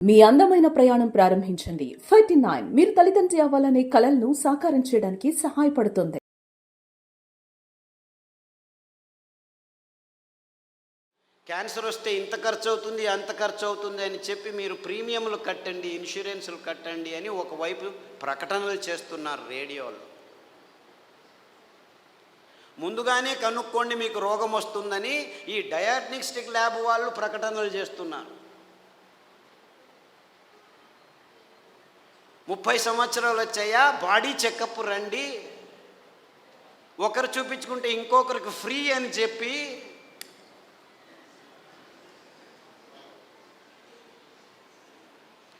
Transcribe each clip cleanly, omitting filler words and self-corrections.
మీ అందమైన ప్రయాణం ప్రారంభించండి. 39 మీరు తల్లిదండ్రి అవ్వాలనే కలలను సాకారం చేయడానికి సహాయపడుతుంది. క్యాన్సర్ వస్తే ఇంత ఖర్చు అవుతుంది అంత ఖర్చు అవుతుంది అని చెప్పి మీరు ప్రీమియంలు కట్టండి, ఇన్సూరెన్సులు కట్టండి అని ఒకవైపు ప్రకటనలు చేస్తున్నారు రేడియోలో. ముందుగానే కనుక్కోండి మీకు రోగం వస్తుందని ఈ డయాగ్నోస్టిక్ ల్యాబ్ వాళ్ళు ప్రకటనలు చేస్తున్నారు. 30 సంవత్సరాలు వచ్చాయా, బాడీ చెకప్ రండి, ఒకరు చూపించుకుంటే ఇంకొకరికి ఫ్రీ అని చెప్పి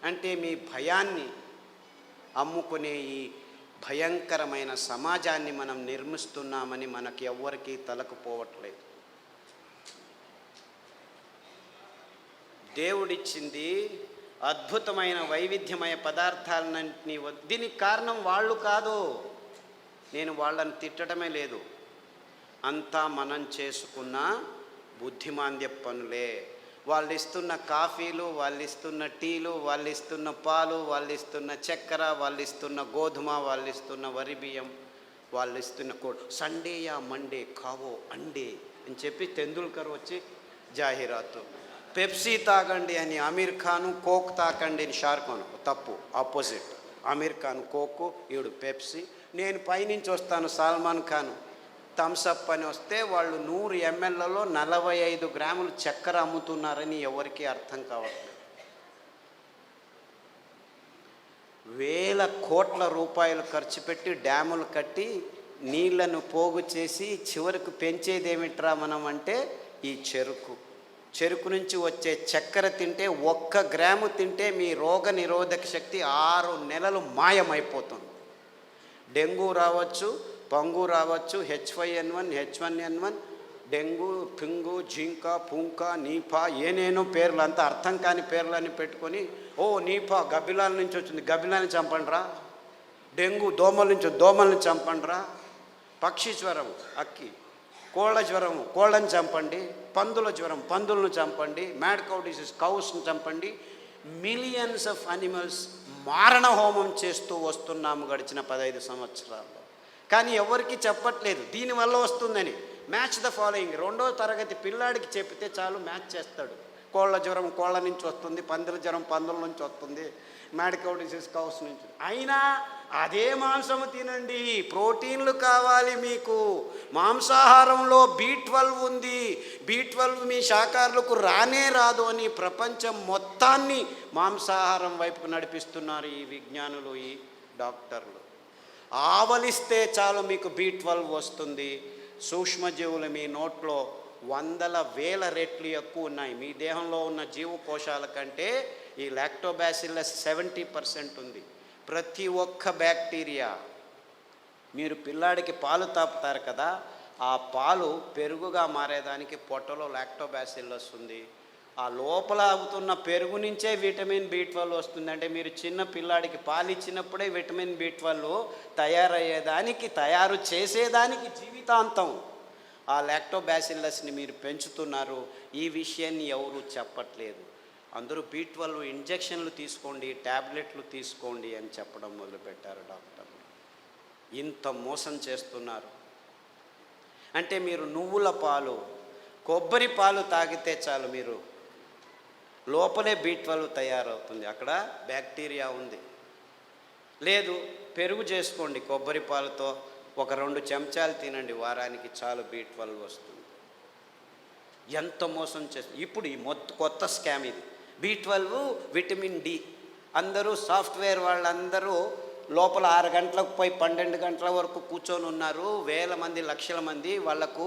అంటే మీ భయాన్ని అమ్ముకునే ఈ భయంకరమైన సమాజాన్ని మనం నిర్మిస్తున్నామని మనకి ఎవ్వరికీ తలకుపోవట్లేదు. దేవుడిచ్చింది అద్భుతమైన వైవిధ్యమయ పదార్థాలన్నింటినీ, దీనికి కారణం వాళ్ళు కాదు. నేను వాళ్ళని తిట్టడమే లేదు, అంతా మనం చేసుకున్న బుద్ధిమాంద్య పనులే. వాళ్ళు ఇస్తున్న కాఫీలు, వాళ్ళు ఇస్తున్న టీలు, వాళ్ళు ఇస్తున్న పాలు, వాళ్ళు ఇస్తున్న చక్కెర, వాళ్ళు ఇస్తున్న గోధుమ, వాళ్ళు ఇస్తున్న వరి బియ్యం, వాళ్ళు ఇస్తున్న సండే యా మండే కావో అండే అని చెప్పి తెందుల్కర్ వచ్చి జాహీరాతు. పెప్సీ తాగండి అని అమీర్ ఖాను, కోక్ తాకండి అని షారుఖాన్. తప్పు, ఆపోజిట్. అమీర్ ఖాన్ కోకు, ఈడు పెప్సీ. నేను పైనుంచి వస్తాను సల్మాన్ ఖాన్ థమ్సప్ అని వస్తే వాళ్ళు 100 mlలో 45 గ్రాములు చక్కెర అమ్ముతున్నారని ఎవరికీ అర్థం కావట్లేదు. వేల కోట్ల రూపాయలు ఖర్చు పెట్టి డ్యాములు కట్టి నీళ్లను పోగు చేసి చివరికి పెంచేదేమిట్రా మనం అంటే ఈ చెరుకు నుంచి వచ్చే చక్కెర తింటే 1 గ్రాము తింటే మీ రోగ నిరోధక శక్తి 6 నెలలు మాయమైపోతుంది. డెంగ్యూ రావచ్చు, పంగు రావచ్చు, H5N1, H1N1, డెంగ్యూ, పింగు, జింక, పుంక, నీపా, ఏనేనో పేర్లు, అంతా అర్థం కాని పేర్లని పెట్టుకొని, ఓ నీపా గబ్బిలాల నుంచి వచ్చింది, గబ్బిలాన్ని చంపండిరా. డెంగ్యూ దోమల నుంచి, దోమల్ని చంపండిరా. పక్షి జ్వరం, అక్కి. కోళ్ళ జ్వరము, కోళ్ళని చంపండి. పందుల జ్వరం, పందులను చంపండి. మ్యాడ్ కౌ డిసీజ్, కౌస్ని చంపండి. మిలియన్స్ ఆఫ్ అనిమల్స్ మారణ హోమం చేస్తూ వస్తున్నాము గడిచిన 15 సంవత్సరాల్లో. కానీ ఎవరికి చెప్పట్లేదు దీనివల్ల వస్తుందని. Match the following. 2వ తరగతి పిల్లాడికి చెప్తే చాలు, మ్యాచ్ చేస్తాడు. కోళ్ళ జ్వరం కోళ్ళ నుంచి వస్తుంది, పందుల జ్వరం పందుల నుంచి వస్తుంది, మ్యాడ్ కౌ డిసీజ్ కౌస్ నుంచి. అయినా అదే మాంసము తినండి, ప్రోటీన్లు కావాలి మీకు. మాంసాహారంలో B12 ఉంది, B12 మీ శాకాహారులకు రానే రాదు అని ప్రపంచం మొత్తాన్ని మాంసాహారం వైపు నడిపిస్తున్నారు ఈ విజ్ఞానులు, ఈ డాక్టర్లు. ఆవలిస్తే చాలు మీకు B12 వస్తుంది. సూక్ష్మజీవులు మీ నోట్లో 100,000 రెట్లు ఎక్కువ ఉన్నాయి. మీ దేహంలో ఉన్న జీవకోశాల కంటే ఈ లాక్టోబాసిల్లస్ 70% ఉంది. ప్రతి ఒక్క బ్యాక్టీరియా, మీరు పిల్లాడికి పాలు తాపుతారు కదా, ఆ పాలు పెరుగుగా మారేదానికి పొట్టలో లాక్టోబాసిల్లస్ ఉంది. ఆ లోపల అవుతున్న పెరుగు నుంచే విటమిన్ B12 వస్తుంది. అంటే మీరు చిన్న పిల్లాడికి పాలు ఇచ్చినప్పుడే విటమిన్ B12 తయారయ్యేదానికి, తయారు చేసేదానికి జీవితాంతం ఆ లాక్టోబాసిల్లస్ని మీరు పెంచుతున్నారు. ఈ విషయాన్ని ఎవరు చెప్పట్లేదు. అందరూ B12 ఇంజెక్షన్లు తీసుకోండి, ట్యాబ్లెట్లు తీసుకోండి అని చెప్పడం మొదలుపెట్టారు డాక్టర్లు. ఇంత మోసం చేస్తున్నారు. అంటే మీరు నువ్వుల పాలు, కొబ్బరి పాలు తాగితే చాలు, మీరు లోపలే B12 తయారవుతుంది, అక్కడ బ్యాక్టీరియా ఉంది. లేదు, పెరుగు చేసుకోండి కొబ్బరి పాలతో, ఒక 2 చెంచాలు తినండి వారానికి, చాలు B12 వస్తుంది. ఎంత మోసం చేస్తుంది. ఇప్పుడు ఈ కొత్త స్కామ్ ఇది. B12, vitamin D. అందరూ సాఫ్ట్వేర్ వాళ్ళందరూ లోపల 6 గంటలకు పోయి 12 గంటల వరకు కూర్చొని ఉన్నారు. వేల మంది, లక్షల మంది. వాళ్లకు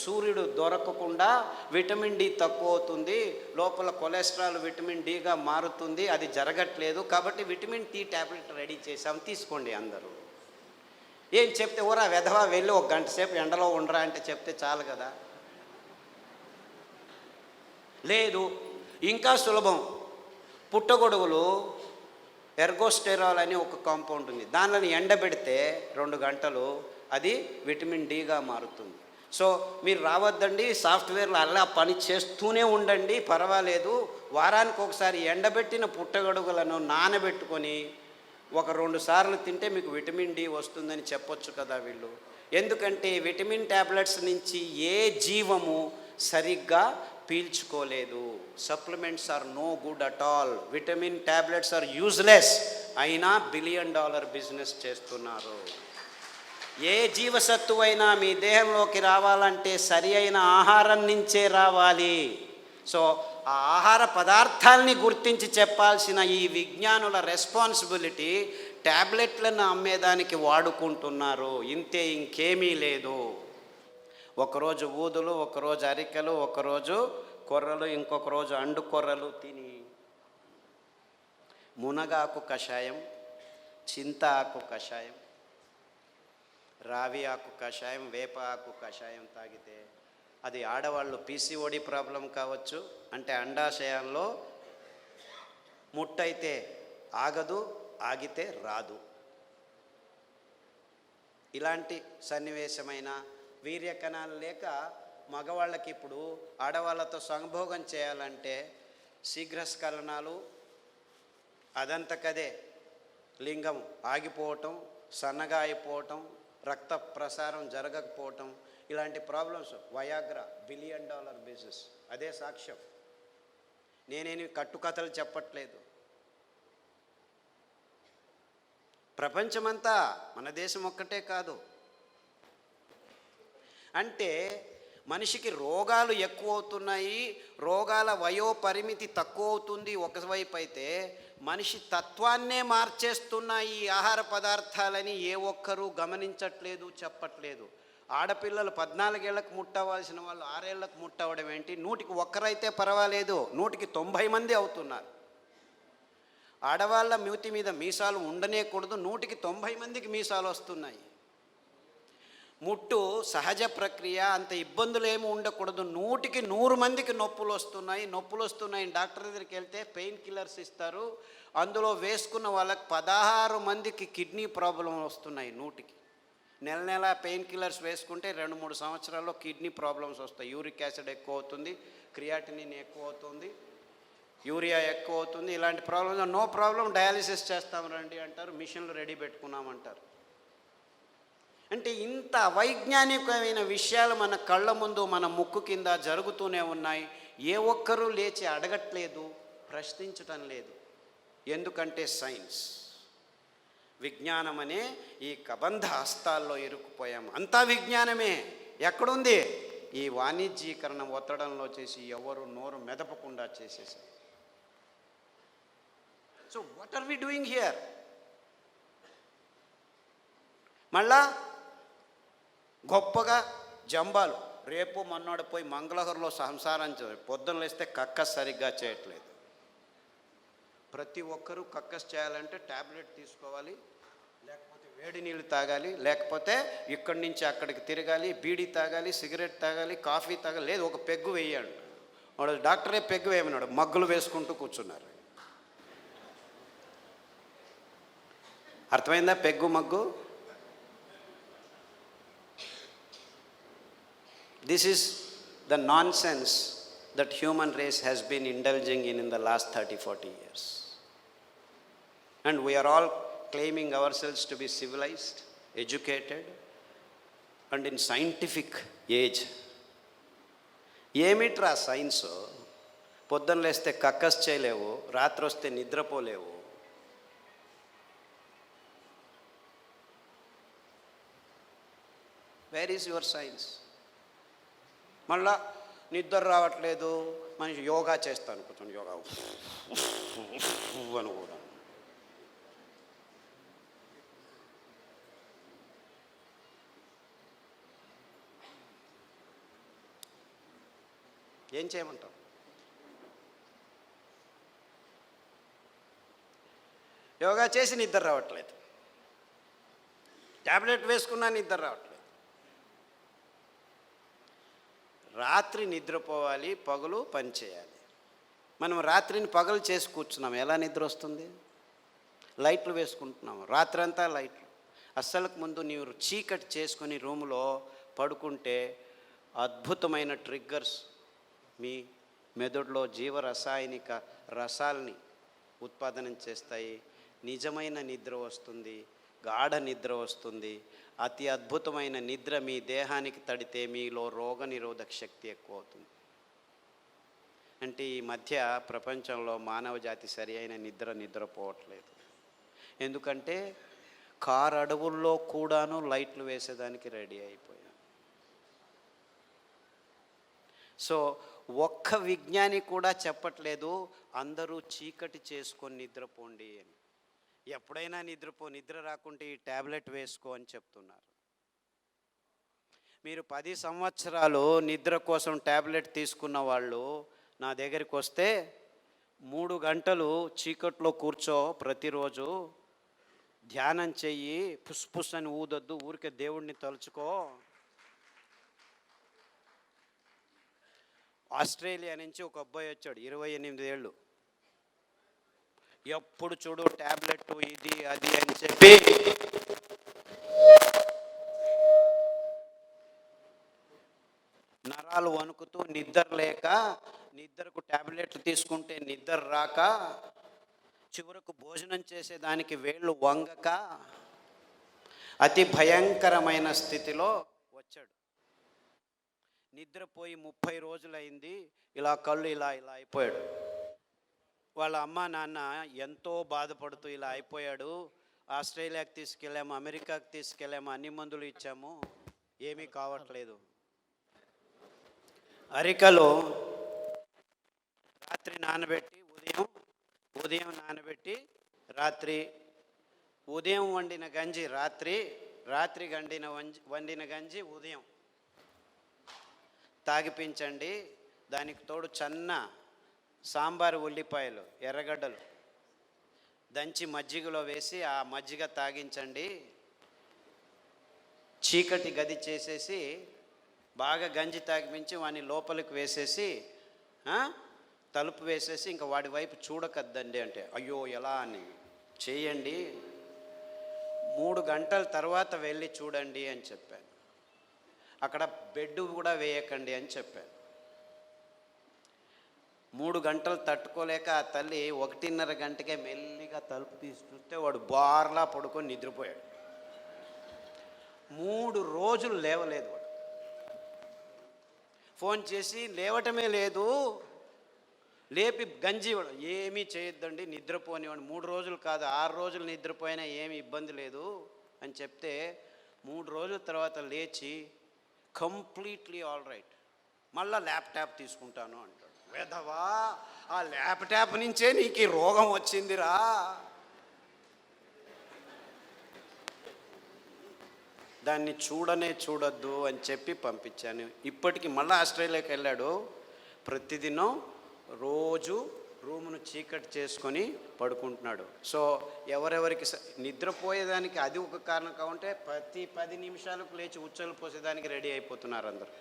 సూర్యుడు దొరకకుండా విటమిన్ D తక్కువ అవుతుంది, లోపల కొలెస్ట్రాల్ విటమిన్ Dగా మారుతుంది. అది జరగట్లేదు కాబట్టి విటమిన్ D ట్యాబ్లెట్ రెడీ చేసాం, తీసుకోండి అందరూ. ఏం చెప్తే ఓరా వెధవా వెళ్ళి 1 గంట సేపు ఎండలో ఉండరా అంటే చెప్తే చాలు కదా. లేదు, ఇంకా సులభం. పుట్టగొడుగులు ఎర్గోస్టెరాల్ అని ఒక కాంపౌండ్ ఉంది, దానిని ఎండబెడితే 2 గంటలు అది విటమిన్ Dగా మారుతుంది. సో మీరు రావద్దండి, సాఫ్ట్వేర్లో అలా పని చేస్తూనే ఉండండి, పర్వాలేదు, వారానికి ఒకసారి ఎండబెట్టిన పుట్టగొడుగులను నానబెట్టుకొని 1-2 సార్లు తింటే మీకు విటమిన్ డి వస్తుందని చెప్పొచ్చు కదా వీళ్ళు. ఎందుకంటే విటమిన్ ట్యాబ్లెట్స్ నుంచి ఏ జీవము సరిగ్గా పీల్చుకోలేదు. Supplements are no good at all. Vitamin tablets are useless. అయినా $1 బిలియన్ బిజినెస్ చేస్తున్నారు. ఏ జీవసత్తువైనా మీ దేహంలోకి రావాలంటే సరి అయిన ఆహారం నుంచే రావాలి. సో ఆ ఆహార పదార్థాలని గుర్తించి చెప్పాల్సిన ఈ విజ్ఞానుల రెస్పాన్సిబిలిటీ ట్యాబ్లెట్లను అమ్మేదానికి వాడుకుంటున్నారు. ఇంతే, ఇంకేమీ లేదు. ఒకరోజు ఊదులు, ఒకరోజు అరికెలు, ఒకరోజు కొర్రలు, ఇంకొక రోజు అండు కొర్రలు తిని మునగాకు కషాయం, చింత ఆకు కషాయం, రావి ఆకు కషాయం, వేప ఆకు కషాయం తాగితే అది ఆడవాళ్ళు పీసీఓడి ప్రాబ్లం కావచ్చు, అంటే అండాశయంలో ముట్టయితే ఆగదు, ఆగితే రాదు. ఇలాంటి సన్నివేశమైన వీర్యకణాలు లేక మగవాళ్ళకి ఇప్పుడు ఆడవాళ్ళతో సంభోగం చేయాలంటే శీఘ్రస్ఖలనాలు, అదంతకదే లింగం ఆగిపోవటం, సన్నగా అయిపోవటం, రక్త ప్రసారం జరగకపోవటం, ఇలాంటి ప్రాబ్లమ్స్. Viagra $1 billion business. అదే సాక్ష్యం. నేనేమి కట్టుకథలు చెప్పట్లేదు. ప్రపంచమంతా, మన దేశం ఒక్కటే కాదు. అంటే మనిషికి రోగాలు ఎక్కువ అవుతున్నాయి, రోగాల వయోపరిమితి తక్కువ అవుతుంది ఒకవైపు అయితే, మనిషి తత్వాన్నే మార్చేస్తున్నాయి ఈ ఆహార పదార్థాలని ఏ ఒక్కరూ గమనించట్లేదు, చెప్పట్లేదు. ఆడపిల్లలు 14 ఏళ్లకు ముట్టవలసిన వాళ్ళు 6 ఏళ్లకు ముట్టవడం ఏంటి? 100కి 1 పర్వాలేదు, 100కి 90 మంది అవుతున్నారు. ఆడవాళ్ళ మూతి మీద మీసాలు ఉండనేకూడదు, 100కి 90 మందికి మీసాలు వస్తున్నాయి. ముట్టు సహజ ప్రక్రియ, అంత ఇబ్బందులు ఏమి ఉండకూడదు, 100కి 100 మందికి నొప్పులు వస్తున్నాయి. డాక్టర్ దగ్గరికి వెళ్తే పెయిన్ కిల్లర్స్ ఇస్తారు, అందులో వేసుకున్న వాళ్ళకి 16 మందికి కిడ్నీ ప్రాబ్లం వస్తున్నాయి. 100కి నెల పెయిన్ కిల్లర్స్ వేసుకుంటే 2-3 సంవత్సరాల్లో కిడ్నీ ప్రాబ్లమ్స్ వస్తాయి. యూరిక్ యాసిడ్ ఎక్కువ అవుతుంది, క్రియాటినిన్ ఎక్కువ అవుతుంది, యూరియా ఎక్కువ అవుతుంది. ఇలాంటి ప్రాబ్లమ్స్ నో ప్రాబ్లం, డయాలిసిస్ చేస్తాం రండి అంటారు, మిషన్లు రెడీ పెట్టుకున్నామంటారు. అంటే ఇంత వైజ్ఞానికమైన విషయాలు మన కళ్ళ ముందు, మన ముక్కు కింద జరుగుతూనే ఉన్నాయి. ఏ ఒక్కరూ లేచి అడగట్లేదు, ప్రశ్నించటం లేదు. ఎందుకంటే సైన్స్, విజ్ఞానం అనే ఈ కబంధ హస్తాల్లో ఇరుక్కుపోయాము. అంతా విజ్ఞానమే. ఎక్కడుంది? ఈ వాణిజ్యీకరణ ఒత్తడంలో చేసి ఎవరు నోరు మెదపకుండా చేసేసారు. So what are we doing here? మళ్ళా గొప్పగా జంబాలు, రేపు మొన్నోడు పోయి మంగళహరంలో సంసారం పొద్దున లేస్తే కక్కస్ సరిగ్గా చేయట్లేదు. ప్రతి ఒక్కరూ కక్కస్ చేయాలంటే ట్యాబ్లెట్ తీసుకోవాలి, లేకపోతే వేడి నీళ్ళు తాగాలి, లేకపోతే ఇక్కడి నుంచి అక్కడికి తిరగాలి, బీడీ తాగాలి, సిగరెట్ తాగాలి, కాఫీ తాగాలి, లేదు ఒక పెగ్గు వేయాలి. వాడు డాక్టరే పెగ్గు వేయమన్నాడు, మగ్గులు వేసుకుంటూ కూర్చున్నారు. అర్థమైందా peg mug? This is the nonsense that human race has been indulging in the last 30-40 years. And we are all claiming ourselves to be civilized, educated, and in scientific age. ఏమిట్రా science? పొద్దున్న లేస్తే కక్కస్ చేయలేవు, రాత్రి వస్తే నిద్రపోలేవు. Where is your science? మళ్ళా నిద్ర రావట్లేదు, మనిషి యోగా చేస్తాను, కూర్చొని యోగా అని కూడా. ఏం చేయమంటాం? యోగా చేసి నిద్ర రావట్లేదు, ట్యాబ్లెట్ వేసుకున్నా నిద్ర రావట్లేదు. రాత్రి నిద్రపోవాలి, పగలు పని చేయాలి. మనం రాత్రిని పగలు చేసి కూర్చున్నాం, ఎలా నిద్ర వస్తుంది? లైట్లు వేసుకుంటున్నాము, రాత్రంతా లైట్లు. అస్సలకు ముందు నీవు చీకటి చేసుకొని రూములో పడుకుంటే అద్భుతమైన ట్రిగ్గర్స్ మీ మెదడులో జీవరసాయనిక రసాల్ని ఉత్పాదనం చేస్తాయి. నిజమైన నిద్ర వస్తుంది, గాఢ నిద్ర వస్తుంది. అతి అద్భుతమైన నిద్ర మీ దేహానికి తడితే మీలో రోగనిరోధక శక్తి ఎక్కువ అవుతుంది. అంటే ఈ మధ్య ప్రపంచంలో మానవ జాతి సరి అయిన నిద్రపోవట్లేదు. ఎందుకంటే కారు అడవుల్లో కూడాను లైట్లు వేసేదానికి రెడీ అయిపోయాం. సో ఒక్క విజ్ఞాని కూడా చెప్పట్లేదు అందరూ చీకటి చేసుకొని నిద్రపోండి అని. ఎప్పుడైనా నిద్ర రాకుంటే ఈ ట్యాబ్లెట్ వేసుకో అని చెప్తున్నారు. మీరు 10 సంవత్సరాలు నిద్ర కోసం ట్యాబ్లెట్ తీసుకున్న వాళ్ళు నా దగ్గరికి వస్తే 3 గంటలు చీకట్లో కూర్చో, ప్రతిరోజు ధ్యానం చెయ్యి, పుస్ అని ఊదొద్దు, ఊరికే దేవుడిని తలుచుకో. ఆస్ట్రేలియా నుంచి ఒక అబ్బాయి వచ్చాడు, 28 ఏళ్ళు. ఎప్పుడు చూడు ట్యాబ్లెట్ ఇది అది అని చెప్పి నరాలు వణుకుతూ నిద్ర లేక, నిద్రకు ట్యాబ్లెట్లు తీసుకుంటే నిద్ర రాక, చివరకు భోజనం చేసేదానికి వేళ్ళు వంగక అతి భయంకరమైన స్థితిలో వచ్చాడు. నిద్రపోయి 30 రోజులైంది. ఇలా కళ్ళు ఇలా అయిపోయాడు. వాళ్ళ అమ్మ నాన్న ఎంతో బాధపడుతూ ఇలా అయిపోయాడు, ఆస్ట్రేలియాకి తీసుకెళ్ళాము, అమెరికాకి తీసుకెళ్ళాము, అన్ని మందులు ఇచ్చాము, ఏమీ కావట్లేదు. అరికలో రాత్రి నానబెట్టి ఉదయం నానబెట్టి రాత్రి, ఉదయం వండిన గంజి రాత్రి వండిన గంజి ఉదయం తాగిపించండి. దానికి తోడు చన్న సాంబారు ఉల్లిపాయలు, ఎర్రగడ్డలు దంచి మజ్జిగలో వేసి ఆ మజ్జిగ తాగించండి. చీకటి గది చేసేసి బాగా గంజి తాగిపించి వాడిని లోపలికి వేసేసి తలుపు వేసేసి ఇంకా వాడి వైపు చూడకద్దండి అంటే, అయ్యో ఎలా అని చేయండి, 3 గంటల తర్వాత వెళ్ళి చూడండి అని చెప్పాను. అక్కడ బెడ్ కూడా వేయకండి అని చెప్పాను. 3 గంటలు తట్టుకోలేక ఆ తల్లి 1:30 గంటకే మెల్లిగా తలుపు తీసి చూస్తే వాడు బార్లా పడుకొని నిద్రపోయాడు. 3 రోజులు లేవలేదు వాడు. ఫోన్ చేసి లేవటమే లేదు, లేపి గంజి ఏమీ చేయొద్దండి, నిద్రపోనివాడు. 3 రోజులు కాదు 6 రోజులు నిద్రపోయినా ఏమి ఇబ్బంది లేదు అని చెప్తే 3 రోజుల తర్వాత లేచి కంప్లీట్లీ ఆల్ రైట్, మళ్ళీ ల్యాప్టాప్ తీసుకుంటాను అంటాడు. వేదవా, ఆ ల్యాప్టాప్ నుంచే నీకు ఈ రోగం వచ్చిందిరా. దాన్ని చూడొద్దు అని చెప్పి పంపించాను. ఇప్పటికి మళ్ళీ ఆస్ట్రేలియాకి వెళ్ళాడు. ప్రతిదినం రోజు రూమును చీకటి చేసుకొని పడుకుంటున్నాడు. సో ఎవరెవరికి నిద్రపోయేదానికి అది ఒక కారణం కావుంటే ప్రతి 10 నిమిషాలకు లేచి ఉచ్చలు పోసేదానికి రెడీ అయిపోతున్నారు అందరూ.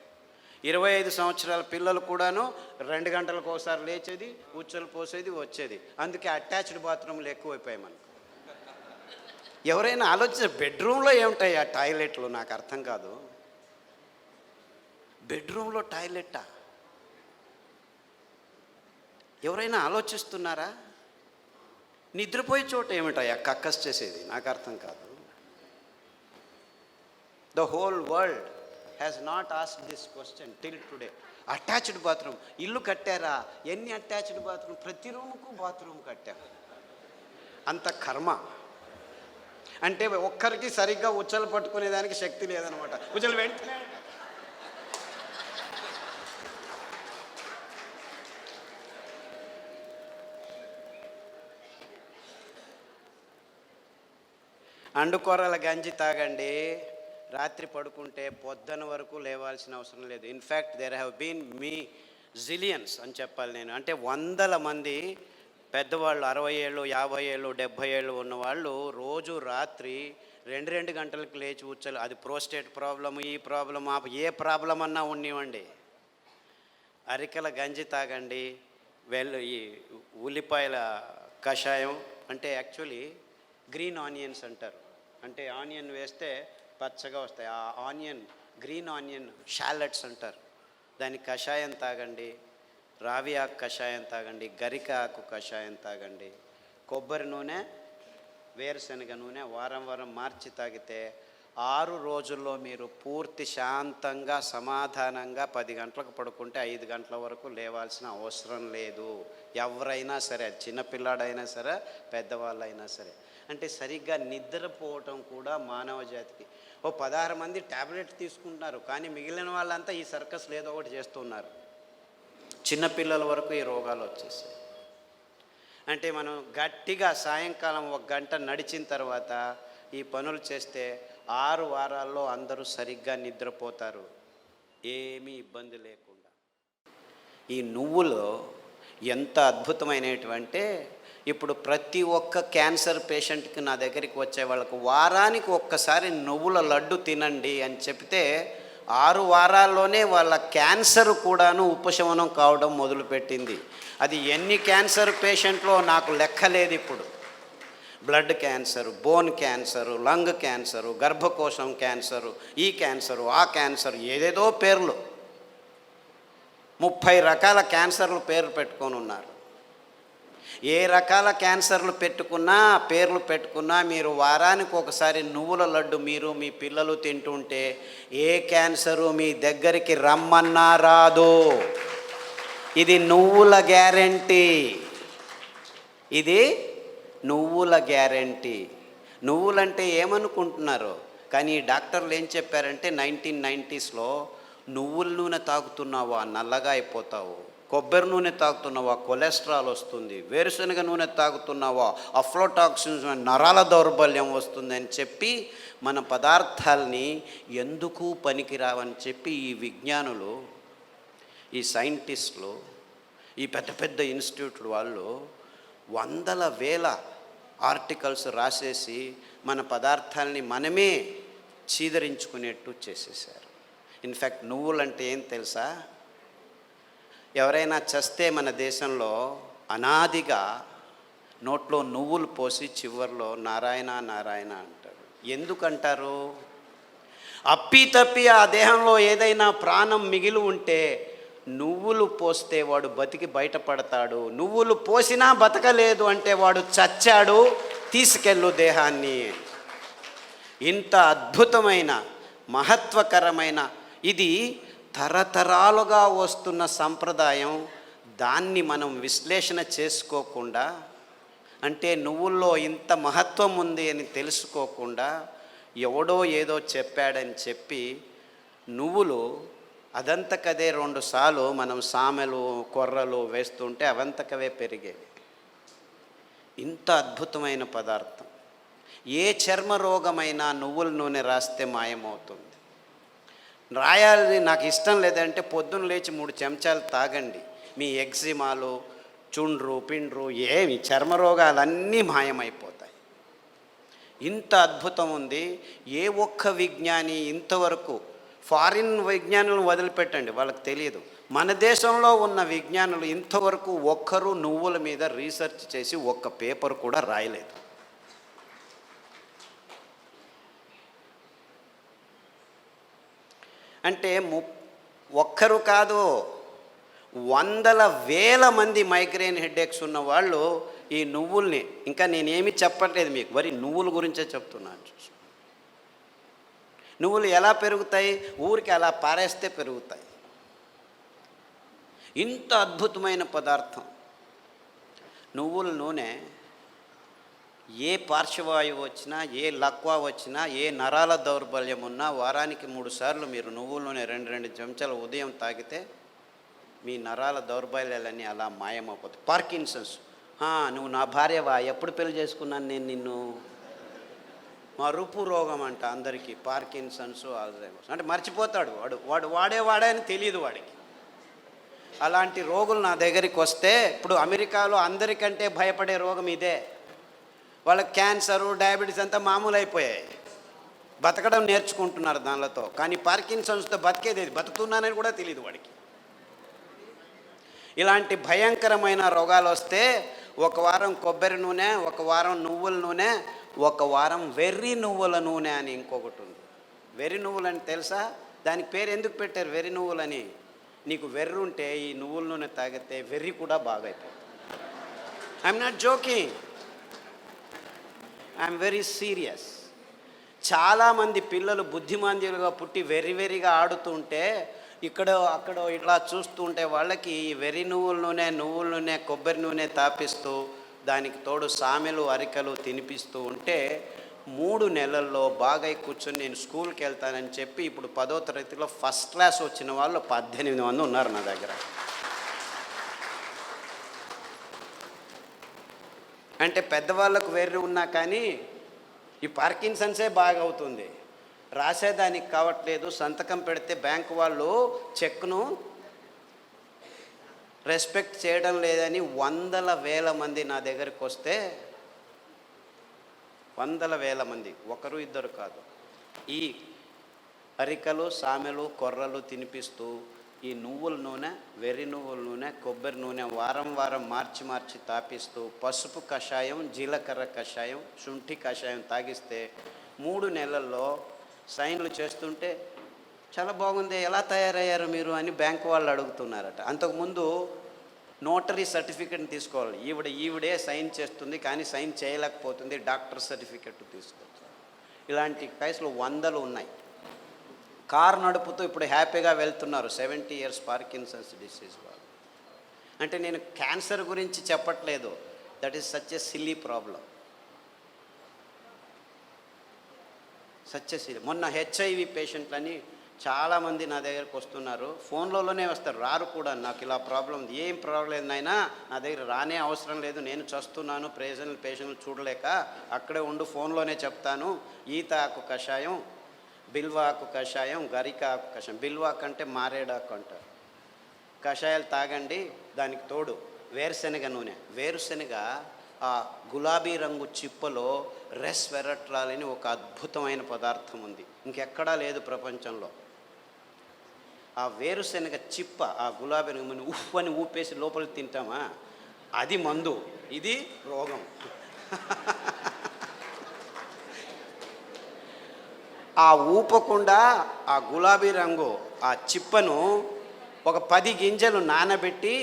25 సంవత్సరాల పిల్లలు కూడాను 2 గంటలకు ఒకసారి లేచేది, ఉచ్చలు పోసేది, వచ్చేది. అందుకే అటాచ్డ్ బాత్రూమ్లు ఎక్కువైపోయాయి మనకు. ఎవరైనా ఆలోచించారు బెడ్రూమ్లో ఏముంటాయి ఆ టాయిలెట్లు? నాకు అర్థం కాదు. బెడ్రూమ్లో టాయిలెట్టా? ఎవరైనా ఆలోచిస్తున్నారా? నిద్రపోయే చోట ఏమిటాయి కక్కస్ చేసేది? నాకు అర్థం కాదు. The whole world has not asked this question till today. Attached bathroom ఇల్లు కట్టారా? ఎన్ని అటాచ్డ్ బాత్రూమ్? ప్రతి రూముకు బాత్రూమ్ కట్టారు. అంత కర్మ. అంటే ఒక్కరికి సరిగ్గా ఉచ్చలు పట్టుకునేదానికి శక్తి లేదనమాట. ఉచ్చలు వెంటనే అండుకొరల గంజి తాగండి, రాత్రి పడుకుంటే పొద్దున వరకు లేవాల్సిన అవసరం లేదు. In fact there have been zillions అని చెప్పాలి నేను. అంటే 100 మంది పెద్దవాళ్ళు 60 ఏళ్ళు 50 ఏళ్ళు 70 ఏళ్ళు ఉన్నవాళ్ళు రోజు రాత్రి 2 గంటలకు లేచి ఉచ్చలు, అది ప్రోస్టేట్ ప్రాబ్లమ్, ఈ ప్రాబ్లం, ఏ ప్రాబ్లం అన్నా ఉన్నివ్వండి, అరికెల గంజి తాగండి. ఈ ఉల్లిపాయల కషాయం అంటే యాక్చువల్లీ గ్రీన్ ఆనియన్స్ అంటారు. అంటే ఆనియన్ వేస్తే పచ్చగా వస్తాయి. ఆ ఆనియన్ గ్రీన్ ఆనియన్ షాలెట్స్ అంటారు, దాని కషాయం తాగండి, రావి ఆకు కషాయం తాగండి, గరిక ఆకు కషాయం తాగండి, కొబ్బరి నూనె, వేరుశనగ నూనె వారం వారం మార్చి తాగితే 6 రోజుల్లో మీరు పూర్తి శాంతంగా సమాధానంగా 10 గంటలకు పడుకుంటే 5 గంటల వరకు లేవాల్సిన అవసరం లేదు. ఎవరైనా సరే, చిన్నపిల్లాడైనా సరే, పెద్దవాళ్ళైనా సరే. అంటే సరిగ్గా నిద్రపోవటం కూడా మానవ జాతికి. 16 మంది ట్యాబ్లెట్ తీసుకుంటున్నారు, కానీ మిగిలిన వాళ్ళంతా ఈ సర్కస్లు ఏదో ఒకటి చేస్తున్నారు. చిన్నపిల్లల వరకు ఈ రోగాలు వచ్చేసాయి. అంటే మనం గట్టిగా సాయంకాలం 1 గంట నడిచిన తర్వాత ఈ పనులు చేస్తే 6 వారాల్లో అందరూ సరిగ్గా నిద్రపోతారు, ఏమీ ఇబ్బంది లేకుండా. ఈ నువ్వులు ఎంత అద్భుతమైనటువంటి, ఇప్పుడు ప్రతి ఒక్క క్యాన్సర్ పేషెంట్కి నా దగ్గరికి వచ్చే వాళ్ళకు వారానికి ఒక్కసారి నువ్వుల లడ్డు తినండి అని చెప్తే 6 వారాల్లోనే వాళ్ళ క్యాన్సర్ కూడాను ఉపశమనం కావడం మొదలుపెట్టింది. అది ఎన్ని క్యాన్సర్ పేషెంట్లో నాకు లెక్కలేదు. ఇప్పుడు blood cancer, bone cancer, lung cancer, గర్భకోశం క్యాన్సరు, ఈ క్యాన్సరు, ఆ క్యాన్సరు, ఏదేదో పేర్లు, 30 రకాల క్యాన్సర్లు పేర్లు పెట్టుకొని ఉన్నారు. ఏ రకాల క్యాన్సర్లు పేర్లు పెట్టుకున్నా మీరు వారానికి ఒకసారి నువ్వుల లడ్డు మీరు మీ పిల్లలు తింటుంటే ఏ క్యాన్సరు మీ దగ్గరికి రమ్మన్నా రాదు. ఇది నువ్వుల గ్యారెంటీ, ఇది నువ్వుల గ్యారెంటీ. నువ్వులంటే ఏమనుకుంటున్నారు? కానీ ఈ డాక్టర్లు ఏం చెప్పారంటే 1990స్లో నువ్వుల నూనె తాగుతున్నావా నల్లగా అయిపోతావు, కొబ్బరి నూనె తాగుతున్నావా కొలెస్ట్రాల్ వస్తుంది, వేరుశనగ నూనె తాగుతున్నావా అఫ్లోటాక్సిన్స్ నరాల దౌర్బల్యం వస్తుంది అని చెప్పి మన పదార్థాలని ఎందుకు పనికిరావని చెప్పి ఈ విజ్ఞానులు, ఈ సైంటిస్టులు, ఈ పెద్ద పెద్ద ఇన్స్టిట్యూట్లు వాళ్ళు వందల వేల ఆర్టికల్స్ రాసేసి మన పదార్థాలని మనమే చీదరించుకునేట్టు చేసేసారు. ఇన్ఫ్యాక్ట్ నువ్వులంటే ఏం తెలుసా? ఎవరైనా చస్తే మన దేశంలో అనాదిగా నోట్లో నువ్వులు పోసి చివర్లో నారాయణ నారాయణ అంటారు. ఎందుకంటారు? అప్పి ఆ దేహంలో ఏదైనా ప్రాణం మిగిలి ఉంటే నువ్వులు పోస్తే వాడు బతికి బయటపడతాడు, నువ్వులు పోసినా బతకలేదు అంటే వాడు చచ్చాడు, తీసుకెళ్ళు దేహాన్ని. ఇంత అద్భుతమైన మహత్వకరమైన ఇది తరతరాలుగా వస్తున్న సంప్రదాయం. దాన్ని మనం విశ్లేషణ చేసుకోకుండా, అంటే నువ్వుల్లో ఇంత మహత్వం ఉంది అని తెలుసుకోకుండా ఎవడో ఏదో చెప్పాడని చెప్పి నువ్వులు అదంతకదే 2 సార్లు మనం సామెలు కొర్రలు వేస్తుంటే అవంతకవే పెరిగేవి. ఇంత అద్భుతమైన పదార్థం. ఏ చర్మ రోగమైనా నువ్వుల నూనె రాస్తే మాయమవుతుంది. రాయాలి నాకు ఇష్టం లేదంటే పొద్దున్న లేచి 3 చెంచాలు తాగండి, మీ ఎగ్జిమాలు, చుండ్రు పిండ్రు ఏమి చర్మ రోగాలన్నీ మాయమైపోతాయి. ఇంత అద్భుతం ఉంది. ఏ ఒక్క విజ్ఞాని ఇంతవరకు, ఫారిన్ విజ్ఞానులను వదిలిపెట్టండి, వాళ్ళకి తెలియదు, మన దేశంలో ఉన్న విజ్ఞానులు ఇంతవరకు ఒక్కరు నువ్వుల మీద రీసెర్చ్ చేసి ఒక్క పేపర్ కూడా రాయలేదు. అంటే ఒక్కరు కాదు, వందల వేల మంది మైగ్రేన్ హెడేక్స్ ఉన్న వాళ్ళు ఈ నువ్వుల్ని, ఇంకా నేనేమి చెప్పట్లేదు మీకు, మరి నువ్వుల గురించే చెప్తున్నాను. నువ్వులు ఎలా పెరుగుతాయి? ఊరికి అలా పారేస్తే పెరుగుతాయి. ఇంత అద్భుతమైన పదార్థం నువ్వుల నూనె. ఏ పార్శ్వవాయువు వచ్చినా, ఏ లక్వా వచ్చినా, ఏ నరాల దౌర్బల్యం ఉన్నా వారానికి 3 సార్లు మీరు నువ్వుల నూనె 2 చెంచాలు ఉదయం తాగితే మీ నరాల దౌర్బల్యాలన్నీ అలా మాయమైపోతాయి. పార్కిన్సన్స్, నువ్వు నా భార్యవా, ఎప్పుడు పెళ్లి చేసుకున్నాను నేను నిన్ను, మరుపు రోగం అంట అందరికీ, పార్కిన్సన్స్, ఆల్జైమర్స్, అంటే మర్చిపోతాడు వాడు వాడే అని తెలియదు వాడికి. అలాంటి రోగులు నా దగ్గరికి వస్తే, ఇప్పుడు అమెరికాలో అందరికంటే భయపడే రోగం ఇదే. వాళ్ళకి క్యాన్సరు, డయాబెటీస్ అంతా మామూలు అయిపోయాయి, బతకడం నేర్చుకుంటున్నారు దానితో. కానీ పార్కిన్సన్స్తో బతికేది, బతుకుతున్నానని కూడా తెలియదు వాడికి. ఇలాంటి భయంకరమైన రోగాలు వస్తే 1 వారం కొబ్బరి నూనె, 1 వారం నువ్వుల నూనె, 1 వారం వెర్రి నువ్వుల నూనె అని ఇంకొకటి ఉంది. వెర్రి నువ్వులని తెలుసా? దానికి పేరు ఎందుకు పెట్టారు వెర్రి నువ్వులని? నీకు వెర్రి ఉంటే ఈ నువ్వుల నూనె తాగితే వెర్రి కూడా బాగైపోతుంది. I'm not joking, I'm very serious. చాలామంది పిల్లలు బుద్ధిమాంద్యులుగా పుట్టి వెర్రిగా ఆడుతుంటే ఇక్కడో అక్కడో ఇట్లా చూస్తూ ఉంటే వాళ్ళకి ఈ వెర్రి నువ్వుల నూనె కొబ్బరి నూనె తాపిస్తూ దానికి తోడు సామెలు అరికలు తినిపిస్తూ ఉంటే 3 నెలల్లో బాగా కూర్చొని నేను స్కూల్కి వెళ్తానని చెప్పి ఇప్పుడు 10వ తరగతిలో ఫస్ట్ క్లాస్ వచ్చిన వాళ్ళు 18 మంది ఉన్నారు నా దగ్గర. అంటే పెద్దవాళ్ళకు వెర్రి ఉన్నా కానీ ఈ పార్కిన్సన్సే బాగా అవుతుంది, రాసేదానికి కావట్లేదు. సంతకం పెడితే బ్యాంకు వాళ్ళు చెక్ను రెస్పెక్ట్ చేయడం లేదని 100,000 మంది నా దగ్గరికి వస్తే, 100,000 మంది, ఒకరు ఇద్దరు కాదు, ఈ అరికలు సామెలు కొర్రలు తినిపిస్తూ ఈ నువ్వుల నూనె, వెర్రి నువ్వుల నూనె, కొబ్బరి నూనె వారం మార్చి తాపిస్తూ పసుపు కషాయం, జీలకర్ర కషాయం, శుంఠి కషాయం తాగిస్తే 3 నెలల్లో సైన్లు చేస్తుంటే చాలా బాగుంది, ఎలా తయారయ్యారు మీరు అని బ్యాంకు వాళ్ళు అడుగుతున్నారట. అంతకుముందు నోటరీ సర్టిఫికెట్ని తీసుకోవాలి, ఈవిడే సైన్ చేస్తుంది కానీ సైన్ చేయలేకపోతుంది, డాక్టర్ సర్టిఫికెట్ తీసుకోవచ్చు. ఇలాంటి కేసులు 100 ఉన్నాయి. కారు నడుపుతూ ఇప్పుడు హ్యాపీగా వెళ్తున్నారు 70 ఇయర్స్ పార్కిన్సన్స్ డిసీజ్ వాళ్ళు. అంటే నేను క్యాన్సర్ గురించి చెప్పట్లేదు, that is such a silly problem, such a silly. మొన్న HIV పేషెంట్లని చాలామంది నా దగ్గరకు వస్తున్నారు, ఫోన్లలోనే వస్తారు, రారు కూడా. నాకు ఇలా ప్రాబ్లం, ఏం ప్రాబ్లం నాయనా నా దగ్గర రానే అవసరం లేదు, నేను చస్తున్నాను పేషెంట్లు చూడలేక, అక్కడే ఉండు ఫోన్లోనే చెప్తాను. ఈత ఆకు కషాయం, బిల్వాకు కషాయం, గరిక ఆకు కషాయం, బిల్వాకు అంటే మారేడాకు అంటారు, కషాయాలు తాగండి. దానికి తోడు వేరుశెనగ నూనె, వేరుశెనగ ఆ గులాబీ రంగు చిప్పలో రెస్వెరట్రాల్ అని ఒక అద్భుతమైన పదార్థం ఉంది, ఇంకెక్కడా లేదు ప్రపంచంలో. ఆ వేరుశెనగ చిప్ప, ఆ గులాబీ రంగు ఉఫ్ అని ఊపేసి లోపలికి తింటామా, అది మందు, ఇది రోగం. ఆ ఊపకుండా ఆ గులాబీ రంగు ఆ చిప్పను ఒక 10 గింజలు నానబెట్టి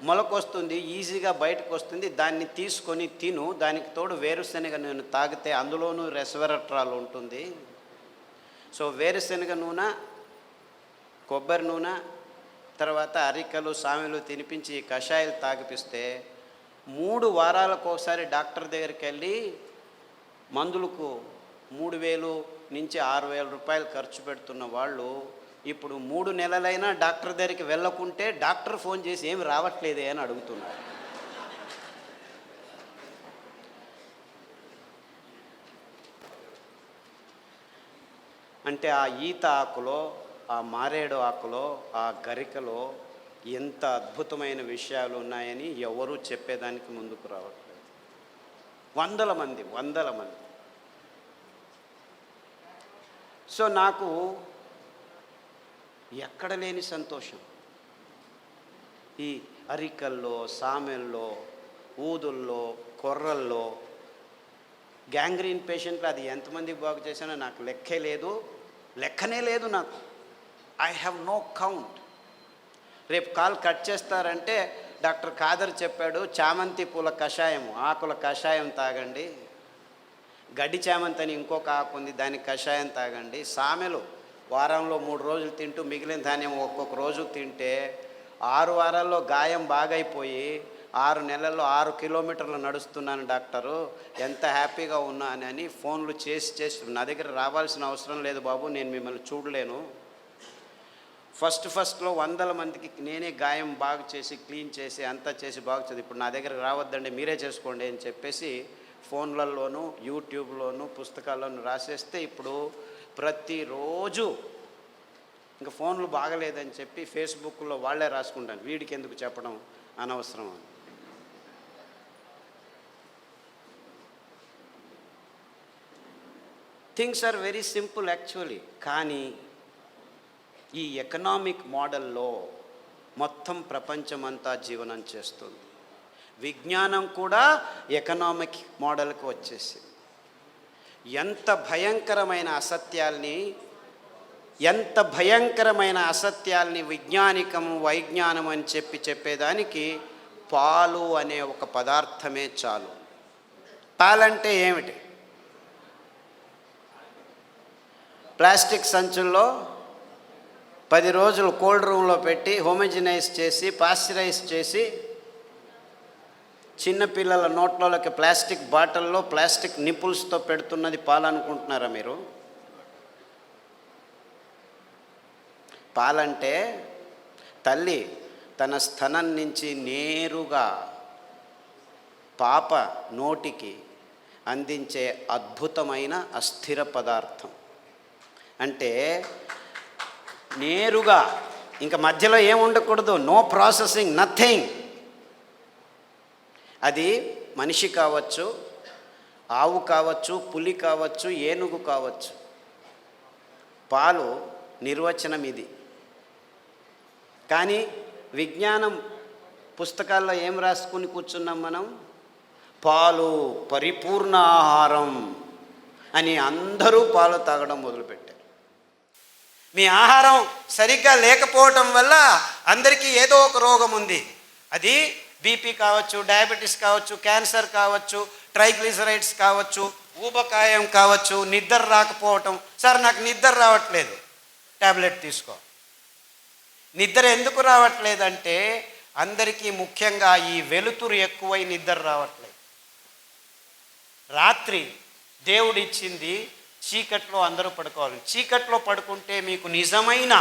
మొలకొస్తుంది, ఈజీగా బయటకు వస్తుంది, దాన్ని తీసుకొని తిను. దానికి తోడు వేరుశెనగ నూనె తాగితే అందులోనూ రెస్వెరట్రాల్ ఉంటుంది. సో వేరుశెనగ నూనె, కొబ్బరి నూనె, తర్వాత అరికలు సామెలు తినిపించి కషాయాలు తాగిపిస్తే 3 వారాలకు ఒకసారి డాక్టర్ దగ్గరికి వెళ్ళి మందులకు 3,000 నుంచి 6,000 రూపాయలు ఖర్చు పెడుతున్న వాళ్ళు ఇప్పుడు 3 నెలలైనా డాక్టర్ దగ్గరికి వెళ్ళకుంటే డాక్టర్ ఫోన్ చేసి ఏమి రావట్లేదే అని అడుగుతున్నారు. అంటే ఆ ఈత ఆకులో, ఆ మారేడు ఆకులో, ఆ గరికలో ఎంత అద్భుతమైన విషయాలు ఉన్నాయని ఎవరూ చెప్పేదానికి ముందుకు రావట్లేదు. 100 మంది. సో నాకు ఎక్కడ లేని సంతోషం, ఈ అరికల్లో, సామెల్లో, ఊదుల్లో, కొర్రల్లో. గ్యాంగ్రీన్ పేషెంట్లు అది ఎంతమందికి బాగు చేశానో నాకు లెక్కనే లేదు నాకు. I have no count. రేపు కాల్ కట్ చేస్తారంటే డాక్టర్ ఖాదర్ చెప్పాడు, చామంతి పూల కషాయం, ఆకుల కషాయం తాగండి, గడ్డి చామంతి అని ఇంకొక ఆకు ఉంది, దానికి కషాయం తాగండి, సామెలు వారంలో 3 రోజులు తింటూ మిగిలిన ధాన్యం ఒక్కొక్క రోజు తింటే 6 వారాల్లో గాయం బాగైపోయి 6 నెలల్లో 6 కిలోమీటర్లు నడుస్తున్నాను డాక్టరు, ఎంత హ్యాపీగా ఉన్నానని ఫోన్లు చేసి నా దగ్గర రావాల్సిన అవసరం లేదు బాబు, నేను మిమ్మల్ని చూడలేను. ఫస్ట్లో 100 మందికి నేనే గాయం బాగు చేసి క్లీన్ చేసి అంతా చేసి బాగు చేసి, ఇప్పుడు నా దగ్గర రావద్దండి మీరే చేసుకోండి అని చెప్పేసి ఫోన్లలోనూ యూట్యూబ్లోనూ పుస్తకాల్లోనూ రాసేస్తే ఇప్పుడు ప్రతిరోజు ఇంకా ఫోన్లు బాగలేదని చెప్పి ఫేస్బుక్లో వాళ్ళే రాసుకుంటాను, వీడికి ఎందుకు చెప్పడం అనవసరం అని. Things are very simple actually. కానీ ఈ ఎకనామిక్ మోడల్లో మొత్తం ప్రపంచమంతా జీవనం చేస్తుంది. విజ్ఞానం కూడా ఎకనామిక్ మోడల్కి వచ్చేసింది. ఎంత భయంకరమైన అసత్యాల్ని ఎంత భయంకరమైన అసత్యాల్ని విజ్ఞానికము వైజ్ఞానం అని చెప్పేదానికి పాలు అనే ఒక పదార్థమే చాలు. పాలంటే ఏమిటి? ప్లాస్టిక్ సంచుల్లో 10 రోజులు కోల్డ్ రూమ్లో పెట్టి హోమోజినైజ్ చేసి పాశ్చరైజ్ చేసి చిన్నపిల్లల నోట్లలోకి ప్లాస్టిక్ బాటిల్లో ప్లాస్టిక్ నిపుల్స్తో పెడుతున్నది పాలనుకుంటున్నారా మీరు? పాలంటే తల్లి తన స్తనం నుంచి నేరుగా పాప నోటికి అందించే అద్భుతమైన అస్థిర పదార్థం. అంటే నేరుగా, ఇంకా మధ్యలో ఏం ఉండకూడదు, నో ప్రాసెసింగ్, నథింగ్. అది మనిషి కావచ్చు, ఆవు కావచ్చు, పులి కావచ్చు, ఏనుగు కావచ్చు. పాలు నిర్వచనం ఇది. కానీ విజ్ఞానం పుస్తకాల్లో ఏం రాసుకుని కూర్చున్నాం మనం? పాలు పరిపూర్ణ ఆహారం అని అందరూ పాలు తాగడం మొదలుపెట్టారు. మీ ఆహారం సరిగ్గా లేకపోవటం వల్ల అందరికీ ఏదో ఒక రోగం ఉంది. అది బీపీ కావచ్చు, డయాబెటీస్ కావచ్చు, క్యాన్సర్ కావచ్చు, ట్రైగ్లిసరైడ్స్ కావచ్చు, ఊబకాయం కావచ్చు, నిద్ర రాకపోవటం. సార్ నాకు నిద్ర రావట్లేదు, ట్యాబ్లెట్ తీసుకో. నిద్ర ఎందుకు రావట్లేదంటే అందరికీ ముఖ్యంగా ఈ వెలుతురు ఎక్కువై నిద్ర రావట్లేదు. రాత్రి దేవుడిచ్చింది చీకట్లో అందరూ పడుకోవాలి. చీకట్లో పడుకుంటే మీకు నిజమైన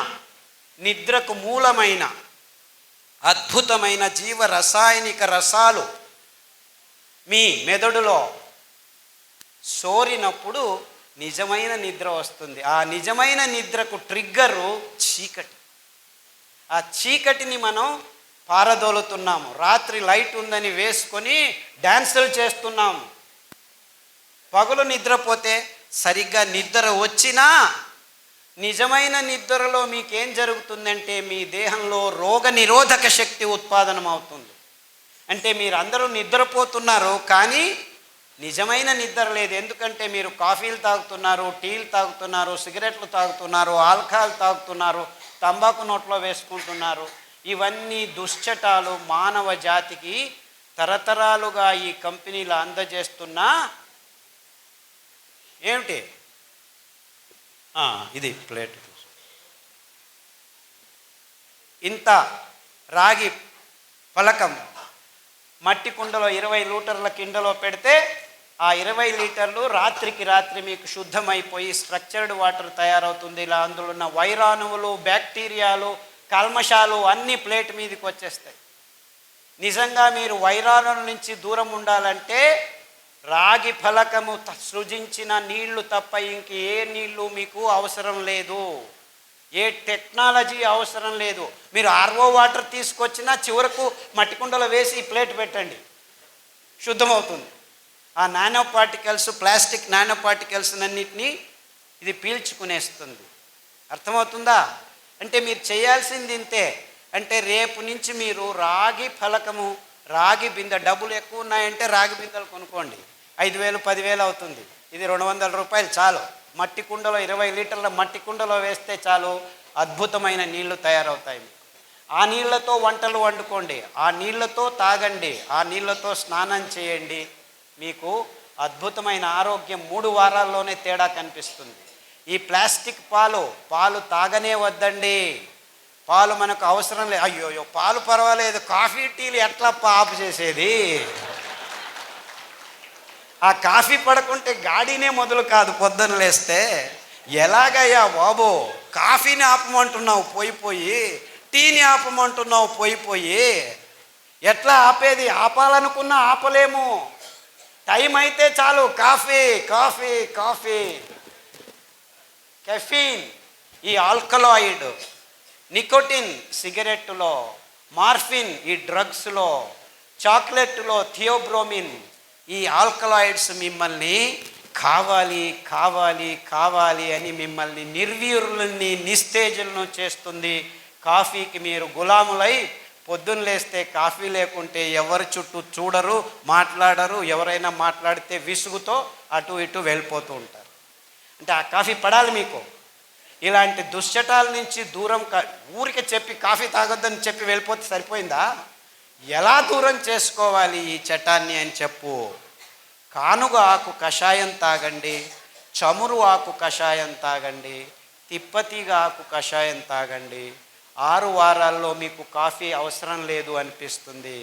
నిద్రకు మూలమైన అద్భుతమైన జీవ రసాయనిక రసాలు మీ మెదడులో సోరినప్పుడు నిజమైన నిద్ర వస్తుంది. ఆ నిజమైన నిద్రకు ట్రిగ్గరు చీకటి. ఆ చీకటిని మనం పారదోలుతున్నాము. రాత్రి లైట్ ఉందని వేసుకొని డ్యాన్సులు చేస్తున్నాము. పగలు నిద్రపోతే సరిగ్గా నిద్ర వచ్చినా నిజమైన నిద్రలో మీకేం జరుగుతుందంటే మీ దేహంలో రోగ నిరోధక శక్తి ఉత్పాదనం అవుతుంది. అంటే మీరు అందరూ నిద్రపోతున్నారు కానీ నిజమైన నిద్ర లేదు. ఎందుకంటే మీరు కాఫీలు తాగుతున్నారు, టీలు తాగుతున్నారు, సిగరెట్లు తాగుతున్నారు, ఆల్కహాల్ తాగుతున్నారు, తంబాకు నోట్లో వేసుకుంటున్నారు. ఇవన్నీ దుశ్చటాలు మానవ జాతికి తరతరాలుగా ఈ కంపెనీలు అందజేస్తున్న ఏమిటి? ఇది ప్లేట్. ఇంత రాగి పలకం మట్టి కుండలో 20 లీటర్ల కిండలో పెడితే ఆ 20 లీటర్లు రాత్రికి రాత్రి మీకు శుద్ధమైపోయి స్ట్రక్చర్డ్ వాటర్ తయారవుతుంది. ఇలా అందులో ఉన్న వైరాణువులు, బ్యాక్టీరియాలు, కల్మషాలు అన్నీ ప్లేట్ మీదకి వచ్చేస్తాయి. నిజంగా మీరు వైరాణుల నుంచి దూరం ఉండాలంటే రాగి ఫలకము సృజించిన నీళ్లు తప్ప ఇంక ఏ నీళ్లు మీకు అవసరం లేదు, ఏ టెక్నాలజీ అవసరం లేదు. మీరు ఆర్ఓ వాటర్ తీసుకొచ్చినా చివరకు మట్టి కుండలో వేసి ఈ ప్లేట్ పెట్టండి, శుద్ధమవుతుంది. ఆ nano particles, plastic nano particles అన్నిటినీ ఇది పీల్చుకునేస్తుంది. అర్థమవుతుందా? అంటే మీరు చేయాల్సింది ఇంతే. అంటే రేపు నుంచి మీరు రాగి ఫలకము, రాగి బిందె, డబ్బులు ఎక్కువ ఉన్నాయంటే రాగి బిందెలు కొనుక్కోండి. 5,000 10,000 అవుతుంది. ఇది 200 రూపాయలు చాలు. మట్టి కుండలో 20 లీటర్ల మట్టి కుండలో వేస్తే చాలు, అద్భుతమైన నీళ్లు తయారవుతాయి. ఆ నీళ్లతో వంటలు వండుకోండి, ఆ నీళ్లతో తాగండి, ఆ నీళ్లతో స్నానం చేయండి. మీకు అద్భుతమైన ఆరోగ్యం 3 వారాల్లోనే తేడా కనిపిస్తుంది. ఈ ప్లాస్టిక్ పాలు తాగనే వద్దండి. పాలు మనకు అవసరం లేదు. అయ్యో పాలు పర్వాలేదు, కాఫీ టీలు ఎట్లా ఆపు చేసేది? ఆ కాఫీ పడకుంటే గాడినే మొదలు కాదు పొద్దున్న లేస్తే. ఎలాగయ్యా బాబు, కాఫీని ఆపమంటున్నావు పోయి, టీని ఆపమంటున్నావు పోయి, ఎట్లా ఆపేది? ఆపాలనుకున్నా ఆపలేము. టైం అయితే చాలు కాఫీ కాఫీ కాఫీ. కెఫీన్, ఈ ఆల్కలాయిడ్, నికోటిన్ సిగరెట్టులో, మార్ఫిన్ ఈ డ్రగ్స్లో, చాక్లెట్లో థియోబ్రోమిన్, ఈ ఆల్కలాయిడ్స్ మిమ్మల్ని కావాలి కావాలి కావాలి అని మిమ్మల్ని నిర్వీర్యులని, నిస్తేజులను చేస్తుంది. కాఫీకి మీరు గులాములై పొద్దున్న లేస్తే కాఫీ లేకుంటే ఎవరి చుట్టూ చూడరు, మాట్లాడరు. ఎవరైనా మాట్లాడితే విసుగుతో అటు ఇటు వెళ్ళిపోతూ ఉంటారు. అంటే ఆ కాఫీ పడాలి మీకు. ఇలాంటి దుశ్చటాల నుంచి దూరం ఊరికి చెప్పి కాఫీ తాగొద్దని చెప్పి వెళ్ళిపోతే సరిపోయిందా? ఎలా దూరం చేసుకోవాలి ఈ చటాన్ని అని చెప్పు. కానుగ ఆకు కషాయం తాగండి, చమురు ఆకు కషాయం తాగండి, తిప్పతీగ ఆకు కషాయం తాగండి. 6 వారాల్లో మీకు కాఫీ అవసరం లేదు అనిపిస్తుంది.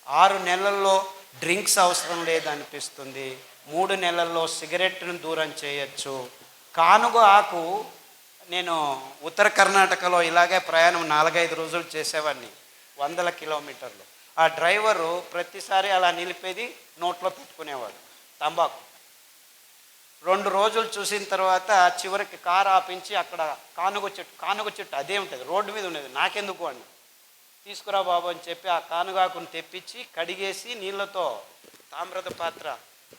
6 నెలల్లో డ్రింక్స్ అవసరం లేదు అనిపిస్తుంది. 3 నెలల్లో సిగరెట్ను దూరం చేయొచ్చు. కానుగ ఆకు, నేను ఉత్తర కర్ణాటకలో ఇలాగే ప్రయాణం 4-5 రోజులు చేసేవాడిని, 100 కిలోమీటర్లు. ఆ డ్రైవరు ప్రతిసారి అలా నిలిపేది, నోట్లో పెట్టుకునేవాడు తంబాకు. 2 రోజులు చూసిన తర్వాత చివరికి కారు ఆపించి అక్కడ కానుగ చెట్టు అదే ఉంటుంది, రోడ్డు మీద ఉండేది. నాకెందుకు అని, తీసుకురా బాబు అని చెప్పి ఆ కానుగాకును తెప్పించి కడిగేసి నీళ్ళతో, తామ్రద పాత్ర,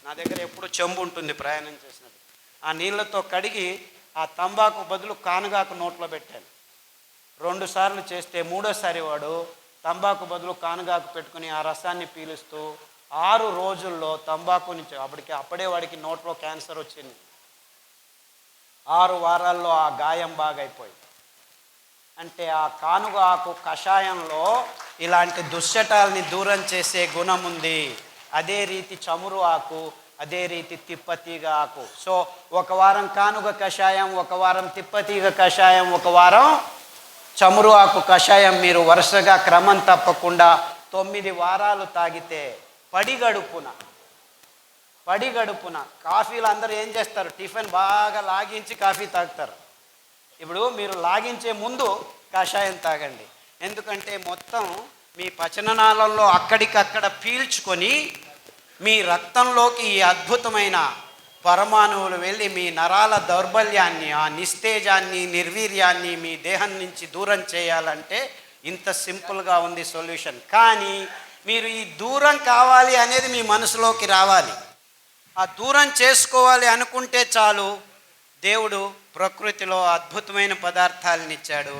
నా దగ్గర ఎప్పుడు చెంబు ఉంటుంది ప్రయాణం చేసినప్పుడు, ఆ నీళ్ళతో కడిగి ఆ తంబాకు బదులు కానుగాకు నోట్లో పెట్టాను. 2 సార్లు చేస్తే 3వసారి వాడు తంబాకు బదులు కానుగాకు పెట్టుకుని ఆ రసాన్ని పీలుస్తూ 6 రోజుల్లో తంబాకు నుంచి అప్పుడే వాడికి నోట్లో క్యాన్సర్ వచ్చింది. 6 వారాల్లో ఆ గాయం బాగైపోయింది. అంటే ఆ కానుగ ఆకు కషాయంలో ఇలాంటి దుశ్చటాల్ని దూరం చేసే గుణం ఉంది. అదే రీతి చమురు ఆకు, అదే రీతి తిప్పతీగ ఆకు. సో 1 వారం కానుగ కషాయం, 1 వారం తిప్పతీగ కషాయం, 1 వారం చమురు ఆకు కషాయం మీరు వరుసగా క్రమం తప్పకుండా 9 వారాలు తాగితే పడిగడుపున కాఫీలు అందరూ ఏం చేస్తారు, టిఫిన్ బాగా లాగించి కాఫీ తాగుతారు. ఇప్పుడు మీరు లాగించే ముందు కషాయం తాగండి. ఎందుకంటే మొత్తం మీ పచననాళంలో అక్కడికక్కడ పీల్చుకొని మీ రక్తంలోకి ఈ అద్భుతమైన పరమాణువులు వెళ్ళి మీ నరాల దౌర్బల్యాన్ని, ఆ నిస్తేజాన్ని, నిర్వీర్యాన్ని మీ దేహం నుంచి దూరం చేయాలంటే ఇంత సింపుల్గా ఉంది సొల్యూషన్. కానీ మీరు ఈ దూరం కావాలి అనేది మీ మనసులోకి రావాలి. ఆ దూరం చేసుకోవాలి అనుకుంటే చాలు, దేవుడు ప్రకృతిలో అద్భుతమైన పదార్థాలను ఇచ్చాడు,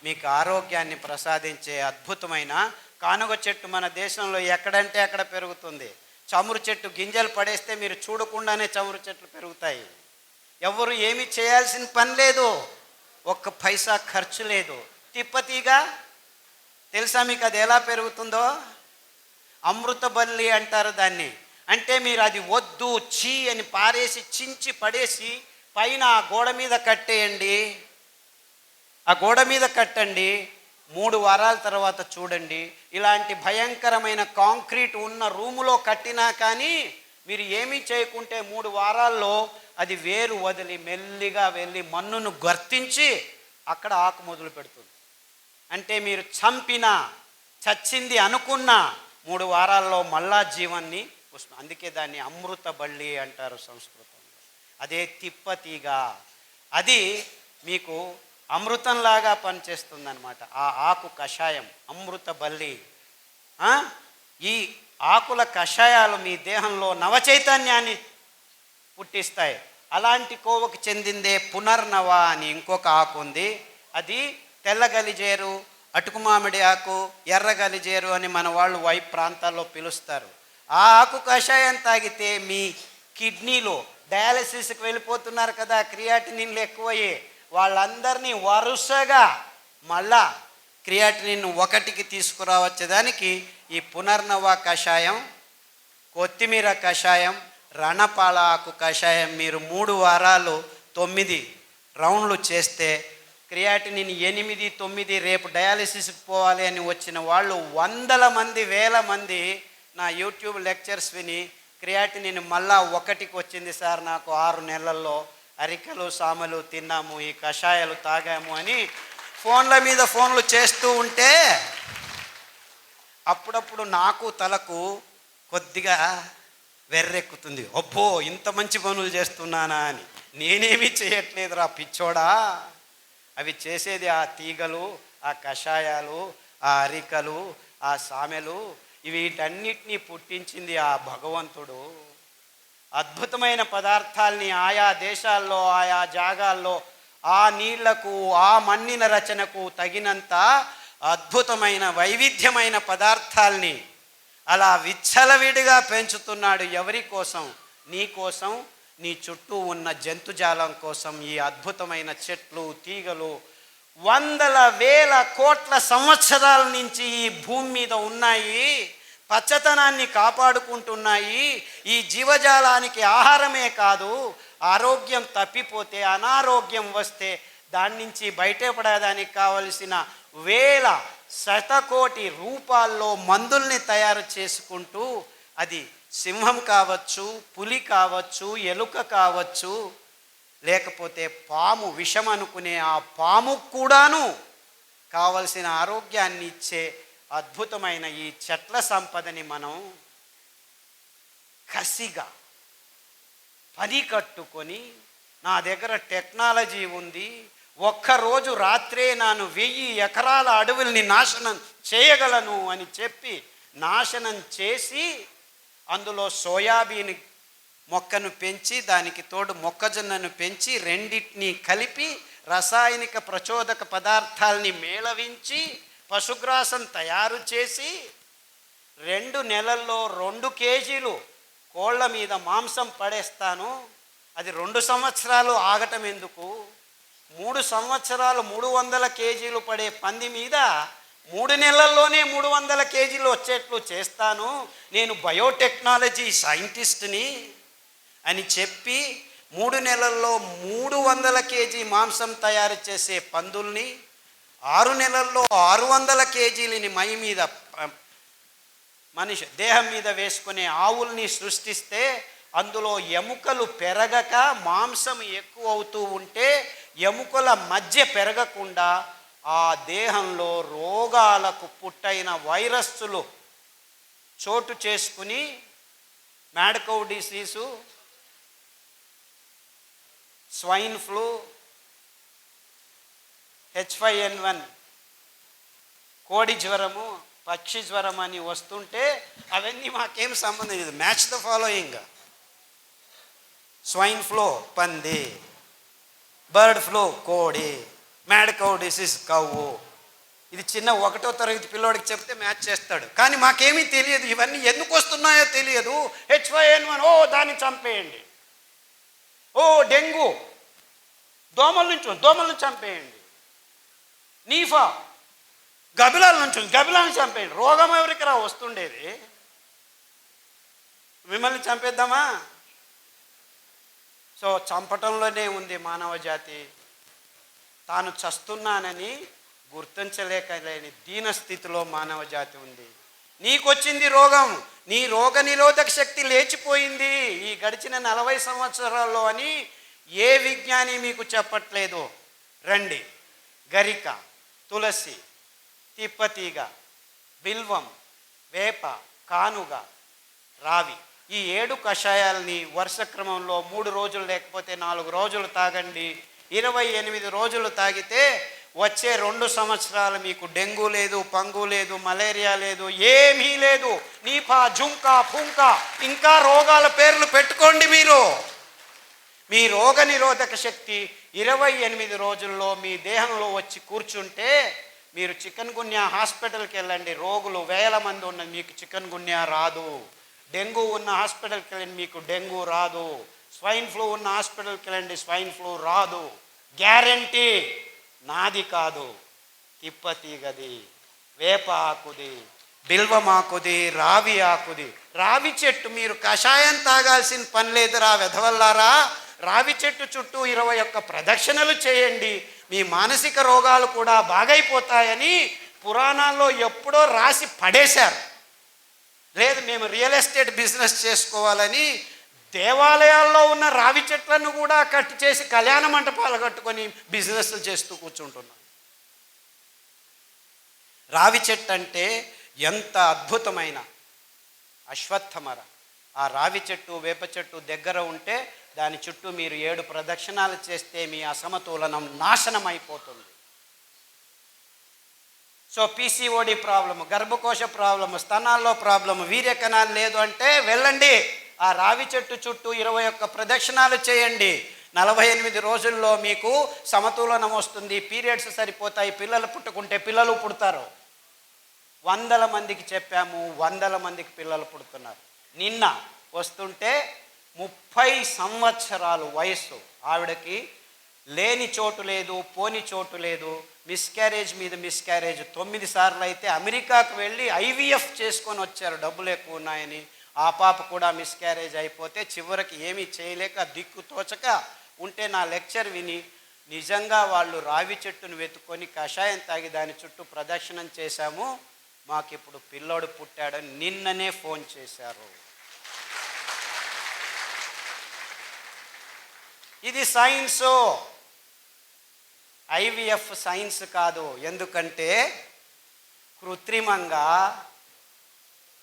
మీకు ఆరోగ్యాన్ని ప్రసాదించే అద్భుతమైన కానుగ చెట్టు మన దేశంలో ఎక్కడంటే అక్కడ పెరుగుతుంది. చమురు చెట్టు గింజలు పడేస్తే మీరు చూడకుండానే చమురు చెట్లు పెరుగుతాయి. ఎవరు ఏమి చేయాల్సిన పని లేదు, 1 పైసా ఖర్చు లేదు. తిప్పతీగ తెలుసా మీకు అది ఎలా పెరుగుతుందో? అమృత బల్లి అంటారు దాన్ని. అంటే మీరు అది వద్దు చీ అని పారేసి చించి పడేసి పైన ఆ గోడ మీద కట్టేయండి, ఆ గోడ మీద కట్టండి. 3 వారాల తర్వాత చూడండి, ఇలాంటి భయంకరమైన కాంక్రీట్ ఉన్న రూములో కట్టినా కానీ మీరు ఏమీ చేయకుంటే 3 వారాల్లో అది వేరు వదిలి మెల్లిగా వెళ్ళి మన్నును గర్తించి అక్కడ ఆకు మొదలు పెడుతుంది. అంటే మీరు చచ్చింది అనుకున్న 3 వారాల్లో మళ్ళా జీవాన్ని వస్తుంది. అందుకే దాన్ని అమృత బల్లి అంటారు సంస్కృతంలో. అదే తిప్పతీగ, అది మీకు అమృతంలాగా పనిచేస్తుందన్నమాట. ఆ ఆకు కషాయం అమృత బల్లి. ఈ ఆకుల కషాయాలు మీ దేహంలో నవచైతన్యాన్ని పుట్టిస్తాయి. అలాంటి కోవకు చెందిందే పునర్నవ అని ఇంకొక ఆకు ఉంది. అది తెల్ల గలిజేరు, అటుకు మామిడి ఆకు, ఎర్ర గలిజేరు అని మన వాళ్ళు వైపు ప్రాంతాల్లో పిలుస్తారు. ఆ ఆకు కషాయం తాగితే మీ కిడ్నీలో డయాలసిస్కి వెళ్ళిపోతున్నారు కదా, క్రియాటినిన్లు ఎక్కువయ్యే వాళ్ళందరినీ వరుసగా మళ్ళా క్రియాటినిన్ 1కి తీసుకురావచ్చేదానికి ఈ పునర్నవ కషాయం, కొత్తిమీర కషాయం, రణపాల ఆకు కషాయం మీరు 3 వారాలు 9 రౌండ్లు చేస్తే క్రియాటినిన్ 8, 9, రేపు డయాలసిస్కి పోవాలి అని వచ్చిన వాళ్ళు 100 మంది 1000 మంది నా యూట్యూబ్ లెక్చర్స్ విని క్రియాటినిన్ మళ్ళా 1కి వచ్చింది సార్ నాకు 6 నెలల్లో, అరికలు సామలు తిన్నాము, ఈ కషాయాలు తాగాము అని ఫోన్ల మీద ఫోన్లు చేస్తూ ఉంటే అప్పుడప్పుడు నాకు తలకు కొద్దిగా వెర్రెక్కుతుంది. అబ్బో ఇంత మంచి పనులు చేస్తున్నానా అని. నేనేమీ చేయట్లేదురా పిచ్చోడా, అవి చేసేది ఆ తీగలు, ఆ కషాయాలు, ఆ అరికలు, ఆ సామెలు, వీటన్నిటినీ పుట్టించింది ఆ భగవంతుడు. అద్భుతమైన పదార్థాల్ని ఆయా దేశాల్లో ఆయా జాగాల్లో ఆ నీళ్లకు ఆ మన్నిన రచనకు తగినంత అద్భుతమైన వైవిధ్యమైన పదార్థాల్ని అలా విచ్చలవిడిగా పెంచుతున్నాడు. ఎవరి కోసం? నీ కోసం, నీ చుట్టూ ఉన్న జంతుజాలం కోసం ఈ అద్భుతమైన చెట్లు తీగలు వందల వేల కోట్ల సంవత్సరాల నుంచి ఈ భూమి మీద ఉన్నాయి, పచ్చతనాన్ని కాపాడుకుంటున్నాయి. ఈ జీవజాలానికి ఆహారమే కాదు, ఆరోగ్యం తప్పిపోతే, అనారోగ్యం వస్తే దాని నుంచి బయటపడడానికి కావలసిన వేల శతకోటి రూపాల్లో మందుల్ని తయారు చేసుకుంటూ, అది సింహం కావచ్చు, పులి కావచ్చు, ఎలుక కావచ్చు, లేకపోతే పాము, విషం అనుకునే ఆ పాము కూడాను కావలసిన ఆరోగ్యాన్ని ఇచ్చే అద్భుతమైన ఈ చెట్ల సంపదని మనం కసిగా పని కట్టుకొని, నా దగ్గర టెక్నాలజీ ఉంది, ఒక్కరోజు రాత్రే నేను 1000 ఎకరాల అడవుల్ని నాశనం చేయగలను అని చెప్పి నాశనం చేసి, అందులో సోయాబీన్ మొక్కను పెంచి, దానికి తోడు మొక్కజొన్నను పెంచి, రెండింటినీ కలిపి రసాయనిక ప్రచోదక పదార్థాలని మేళవించి పశుగ్రాసం తయారు చేసి 2 నెలల్లో 2 కేజీలు కోళ్ళ మీద మాంసం పడేస్తాను. అది 2 సంవత్సరాలు ఆగటం ఎందుకు? 3 సంవత్సరాలు 300 కేజీలు పడే పంది మీద 3 నెలల్లోనే 300 కేజీలు వచ్చేట్లు చేస్తాను. నేను బయోటెక్నాలజీ సైంటిస్ట్ని అని చెప్పి 3 నెలల్లో 300 కేజీ మాంసం తయారు చేసే పందుల్ని, 6 నెలల్లో 600 కేజీలని మై మీద, మనిషి దేహం మీద వేసుకునే ఆవుల్ని సృష్టిస్తే, అందులో ఎముకలు పెరగక మాంసం ఎక్కువ అవుతూ ఉంటే ఎముకల మధ్య పెరగకుండా ఆ దేహంలో రోగాలకు పుట్టైన వైరస్సులు చోటు చేసుకుని mad cow disease, swine flu, H5N1 కోడి జ్వరము, పక్షి జ్వరం అని వస్తుంటే అవన్నీ మాకేం సంబంధం లేదు. Match the following: swine flu పంది, బర్డ్ ఫ్లూ కోడి, మ్యాడ్ కౌ డిసీజ్ కవ్వు. ఇది చిన్న 1వ తరగతి పిల్లోడికి చెప్తే మ్యాచ్ చేస్తాడు. కానీ మాకేమీ తెలియదు, ఇవన్నీ ఎందుకు వస్తున్నాయో తెలియదు. H5N1, ఓ దాన్ని చంపేయండి. ఓ డెంగ్యూ, దోమలను చంపేయండి. నీఫా, గబిలాలను చంపేయండి. రోగం ఎవరికి రా వస్తుండేది? మిమ్మల్ని చంపేద్దామా? సో చంపటంలోనే ఉంది మానవ జాతి. తాను చస్తున్నానని గుర్తించలేకలేని దీనస్థితిలో మానవ జాతి ఉంది. నీకొచ్చింది రోగం, నీ రోగ నిరోధక శక్తి లేచిపోయింది ఈ గడిచిన 40 సంవత్సరాల్లో అని ఏ విజ్ఞాని మీకు చెప్పట్లేదు. రండి, గరిక, తులసి, తిప్పతీగ, బిల్వం, వేప, కానుగ, రావి, ఈ 7 కషాయాలని వరుస క్రమంలో 3 రోజులు లేకపోతే 4 రోజులు తాగండి. 28 రోజులు తాగితే వచ్చే 2 సంవత్సరాలు మీకు డెంగ్యూ లేదు, పంగు లేదు, మలేరియా లేదు, ఏమీ లేదు. నీపా, జుంకా, ఫుంకా, ఇంకా రోగాల పేర్లు పెట్టుకోండి. మీ రోగ నిరోధక శక్తి 28 రోజుల్లో మీ దేహంలో వచ్చి కూర్చుంటే, మీరు చికెన్ గున్యా హాస్పిటల్కి వెళ్ళండి, రోగులు వేల మంది ఉన్నది, మీకు చికెన్ గున్యా రాదు. డెంగ్యూ ఉన్న హాస్పిటల్కి వెళ్ళండి, మీకు డెంగ్యూ రాదు. స్వైన్ ఫ్లూ ఉన్న హాస్పిటల్కి వెళ్ళండి, స్వైన్ ఫ్లూ రాదు. గ్యారంటీ. నాది కాదు, తిప్పతీగది, వేప ఆకుది, బిల్వమాకుది, రావి ఆకుది. రావి చెట్టు మీరు కషాయం తాగాల్సిన పని లేదురా వెధవల్లారా. రావి చెట్టు చుట్టూ 21 ప్రదక్షిణలు చేయండి, మీ మానసిక రోగాలు కూడా బాగైపోతాయని పురాణాల్లో ఎప్పుడో రాసి పడేశారు. లేదు మేము రియల్ ఎస్టేట్ బిజినెస్ చేసుకోవాలని దేవాలయాల్లో ఉన్న రావి చెట్లను కూడా కట్ చేసి కళ్యాణ మంటపాలు కట్టుకొని బిజినెస్లు చేస్తూ కూర్చుంటున్నాం. రావి చెట్టు అంటే ఎంత అద్భుతమైన అశ్వత్థమర. ఆ రావి చెట్టు, వేప చెట్టు దగ్గర ఉంటే దాని చుట్టూ మీరు 7 ప్రదక్షిణాలు చేస్తే మీ అసమతులనం నాశనం అయిపోతుంది. సో పీసీఓడి ప్రాబ్లము, గర్భకోశ ప్రాబ్లము, స్తనాల్లో ప్రాబ్లము, వీర్యకణాలు లేదు అంటే వెళ్ళండి, ఆ రావి చెట్టు చుట్టూ 21 ప్రదక్షిణాలు చేయండి. 48 రోజుల్లో మీకు సమతులనం వస్తుంది, పీరియడ్స్ సరిపోతాయి, పిల్లలు పుట్టుకుంటే పిల్లలు పుడతారు. 100 మందికి చెప్పాము, 100 మందికి పిల్లలు పుడుతున్నారు. నిన్న వస్తుంటే 30 సంవత్సరాలు వయస్సు. ఆవిడకి లేని చోటు లేదు, పోని చోటు లేదు, మిస్క్యారేజ్ మీద మిస్క్యారేజ్ 9 సార్లు అయితే అమెరికాకు వెళ్ళి ఐవీఎఫ్ చేసుకొని వచ్చారు, డబ్బులు ఎక్కువ ఉన్నాయని. ఆ పాప కూడా మిస్క్యారేజ్ అయిపోతే చివరికి ఏమీ చేయలేక దిక్కు తోచక ఉంటే నా లెక్చర్ విని నిజంగా వాళ్ళు రావి చెట్టును వెతుక్కొని కషాయం తాగి దాని చుట్టూ ప్రదక్షిణం చేశాము, మాకు ఇప్పుడు పిల్లోడు పుట్టాడని నిన్ననే ఫోన్ చేశారు. ఇది సైన్సు, ఐవీఎఫ్ సైన్స్ కాదు. ఎందుకంటే కృత్రిమంగా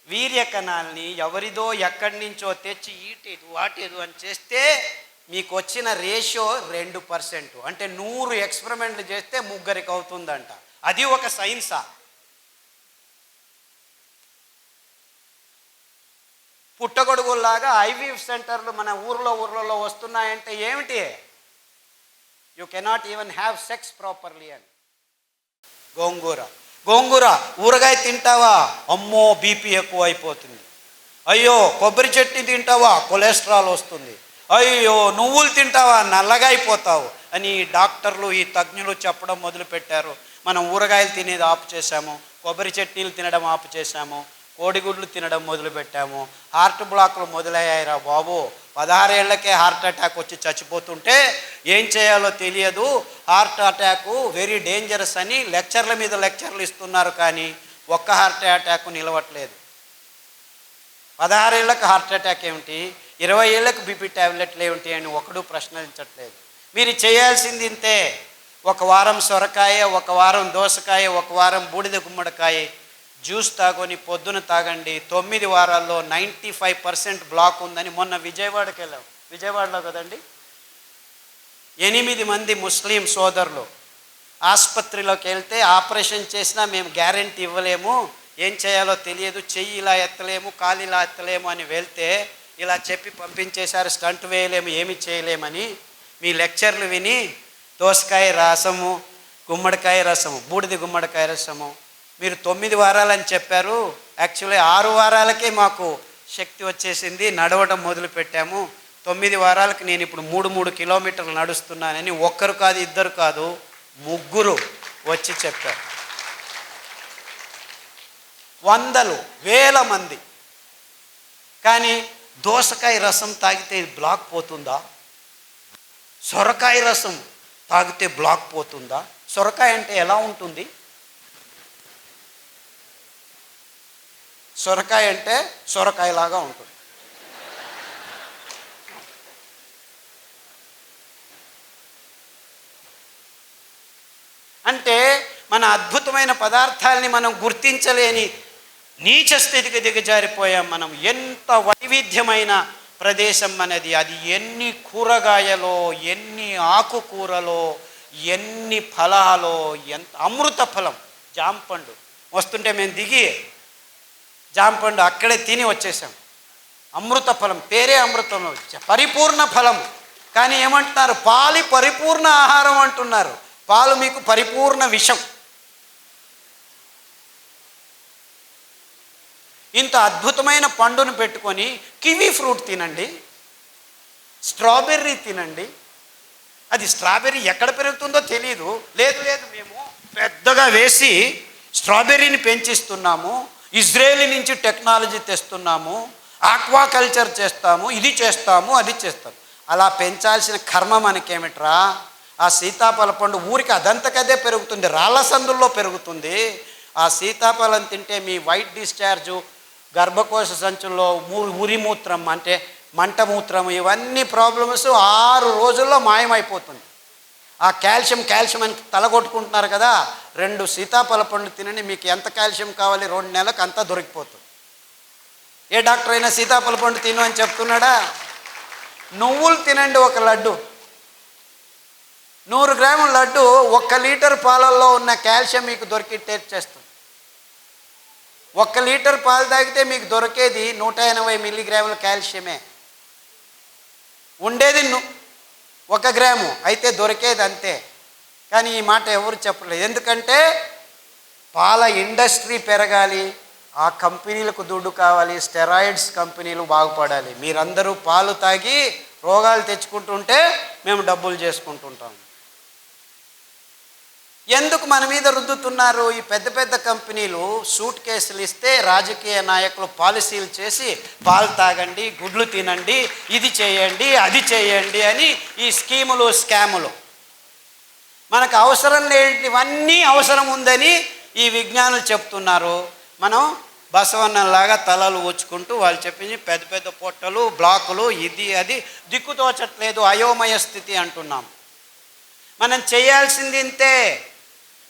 వీర్యకణాల్ని ఎవరిదో ఎక్కడి నుంచో తెచ్చి ఈటేదు వాటేదు అని చేస్తే మీకు వచ్చిన రేషియో 2%. అంటే 100 ఎక్స్పెరిమెంట్లు చేస్తే 3 అవుతుందంట. అది ఒక సైన్సా? పుట్టగొడుగుల్లాగా ఐవీఎఫ్ సెంటర్లు మన ఊర్లలో వస్తున్నాయంటే ఏమిటి? You cannot even have sex properly అని. గోంగూర ఊరగాయ తింటావా? అమ్మో బీపీ ఎక్కువ అయిపోతుంది. అయ్యో కొబ్బరి చట్నీ తింటావా? కొలెస్ట్రాల్ వస్తుంది. అయ్యో నువ్వులు తింటావా? నల్లగా అయిపోతావు అని ఈ డాక్టర్లు, ఈ తజ్ఞులు చెప్పడం మొదలుపెట్టారు. మనం ఊరగాయలు తినేది ఆపు చేశాము, కొబ్బరి చట్నీలు తినడం ఆపు చేశాము, కోడిగుడ్లు తినడం మొదలుపెట్టాము. హార్ట్ బ్లాక్లు మొదలయ్యాయిరా బాబు. 16 ఏళ్లకే హార్ట్ అటాక్ వచ్చి చచ్చిపోతుంటే ఏం చేయాలో తెలియదు. హార్ట్ అటాక్ వెరీ డేంజరస్ అని లెక్చర్ల మీద లెక్చర్లు ఇస్తున్నారు, కానీ ఒక్క హార్ట్ అటాక్ నిలవట్లేదు. 16 ఏళ్లకు హార్ట్ అటాక్ ఏమిటి, 20 ఏళ్లకు బీపీ ట్యాబ్లెట్లు ఏమిటి అని ఒకడు ప్రశ్నించట్లేదు. మీరు చేయాల్సింది ఇంతే. 1 వారం సొరకాయ, 1 వారం దోసకాయ, 1 వారం బూడిద గుమ్మడికాయ జ్యూస్ తాగొని పొద్దున తాగండి. 9 వారాల్లో 95% బ్లాక్ ఉందని మొన్న విజయవాడకి వెళ్ళాం. విజయవాడలో కదండి, 8 మంది ముస్లిం సోదరులు ఆసుపత్రిలోకి వెళ్తే ఆపరేషన్ చేసినా మేము గ్యారెంటీ ఇవ్వలేము, ఏం చేయాలో తెలియదు, చెయ్యి ఇలా ఎత్తలేము, కాలు ఇలా ఎత్తలేము అని వెళ్తే ఇలా చెప్పి పంపించేశారు. స్టంట్ వేయలేము, ఏమి చేయలేమని. మీ లెక్చర్లు విని దోసకాయ రసము, గుమ్మడికాయ రసము, బూడిద గుమ్మడికాయ రసము మీరు 9 వారాలని చెప్పారు. యాక్చువల్లీ 6 వారాలకే మాకు శక్తి వచ్చేసింది, నడవడం మొదలు పెట్టాము. 9 వారాలకు నేను ఇప్పుడు 3 కిలోమీటర్లు నడుస్తున్నానని ఒక్కరు కాదు, ఇద్దరు కాదు, 3 వచ్చి చెప్పారు. వందలు వేల మంది. కానీ దోసకాయ రసం తాగితే బ్లాక్ పోతుందా? సొరకాయ రసం తాగితే బ్లాక్ పోతుందా? సొరకాయ అంటే ఎలా ఉంటుంది? సొరకాయ అంటే సొరకాయలాగా ఉంటుంది. అంటే మన అద్భుతమైన పదార్థాలని మనం గుర్తించలేని నీచ స్థితికి దిగజారిపోయాం మనం. ఎంత వైవిధ్యమైన ప్రదేశం మనది. అది ఎన్ని కూరగాయలో, ఎన్ని ఆకుకూరలో, ఎన్ని ఫలాలో, ఎంత అమృత ఫలం. జాంపండు వస్తుంటే మేము దిగి జాంపండు అక్కడే తిని వచ్చేసాం. అమృత ఫలం, పేరే అమృతం, పరిపూర్ణ ఫలం. కానీ ఏమంటున్నారు? పాలు పరిపూర్ణ ఆహారం అంటున్నారు. పాలు మీకు పరిపూర్ణ విషం. ఇంత అద్భుతమైన పండును పెట్టుకొని కివీ ఫ్రూట్ తినండి, స్ట్రాబెర్రీ తినండి. అది స్ట్రాబెర్రీ ఎక్కడ పెరుగుతుందో తెలియదు. లేదు మేము పెద్దగా వేసి స్ట్రాబెర్రీని పెంచిస్తున్నాము, ఇజ్రాయేల్ నుంచి టెక్నాలజీ తెస్తున్నాము, ఆక్వాకల్చర్ చేస్తాము, ఇది చేస్తాము, అది చేస్తాము. అలా పెంచాల్సిన కర్మ మనకేమిట్రా? ఆ సీతాఫల పండు ఊరికి అదంతకదే పెరుగుతుంది, రాళ్ళ సందుల్లో పెరుగుతుంది. ఆ సీతాఫలం తింటే మీ వైట్ డిశ్చార్జు, గర్భకోశ సంచుల్లో ఉరిమూత్రం అంటే మంటమూత్రం, ఇవన్నీ ప్రాబ్లమ్స్ 6 రోజుల్లో మాయమైపోతుంది. ఆ కాల్షియం అని తలగొట్టుకుంటున్నారు కదా, 2 సీతాఫల పండ్లు తినండి, మీకు ఎంత కాల్షియం కావాలి 2 నెలలకు అంతా దొరికిపోతుంది. ఏ డాక్టర్ అయినా సీతాఫల పండు తిను అని చెప్తున్నాడా? నువ్వులు తినండి, 1 లడ్డు, 100 గ్రాముల లడ్డు 1 లీటర్ పాలల్లో ఉన్న కాల్షియం మీకు దొరికి టేస్ట్ చేస్తుంది. 1 లీటర్ పాలు తాగితే మీకు దొరికేది 180 మిల్లీగ్రాముల కాల్షియమే. ఉండేది 1 గ్రాము, అయితే దొరికేది అంతే. కానీ ఈ మాట ఎవరు చెప్పలేదు. ఎందుకంటే పాల ఇండస్ట్రీ పెరగాలి, ఆ కంపెనీలకు దుడ్డు కావాలి, స్టెరాయిడ్స్ కంపెనీలు బాగుపడాలి. మీరందరూ పాలు తాగి రోగాలు తెచ్చుకుంటుంటే మేము డబ్బులు చేసుకుంటుంటాం. ఎందుకు మన మీద రుద్దుతున్నారు? ఈ పెద్ద పెద్ద కంపెనీలు సూట్ కేసులు ఇస్తే రాజకీయ నాయకులు పాలసీలు చేసి పాలు తాగండి, గుడ్లు తినండి, ఇది చేయండి, అది చేయండి అని ఈ స్కీములు, స్కాములు. మనకు అవసరం లేనివన్నీ అవసరం ఉందని ఈ విజ్ఞానులు చెప్తున్నారు. మనం బసవన్నలాగా తలలు ఊచుకుంటూ వాళ్ళు చెప్పింది పెద్ద పెద్ద పొట్టలు, బ్లాకులు, ఇది అది దిక్కుతోచట్లేదు, అయోమయ స్థితి అంటున్నాం. మనం చేయాల్సింది ఇంతే.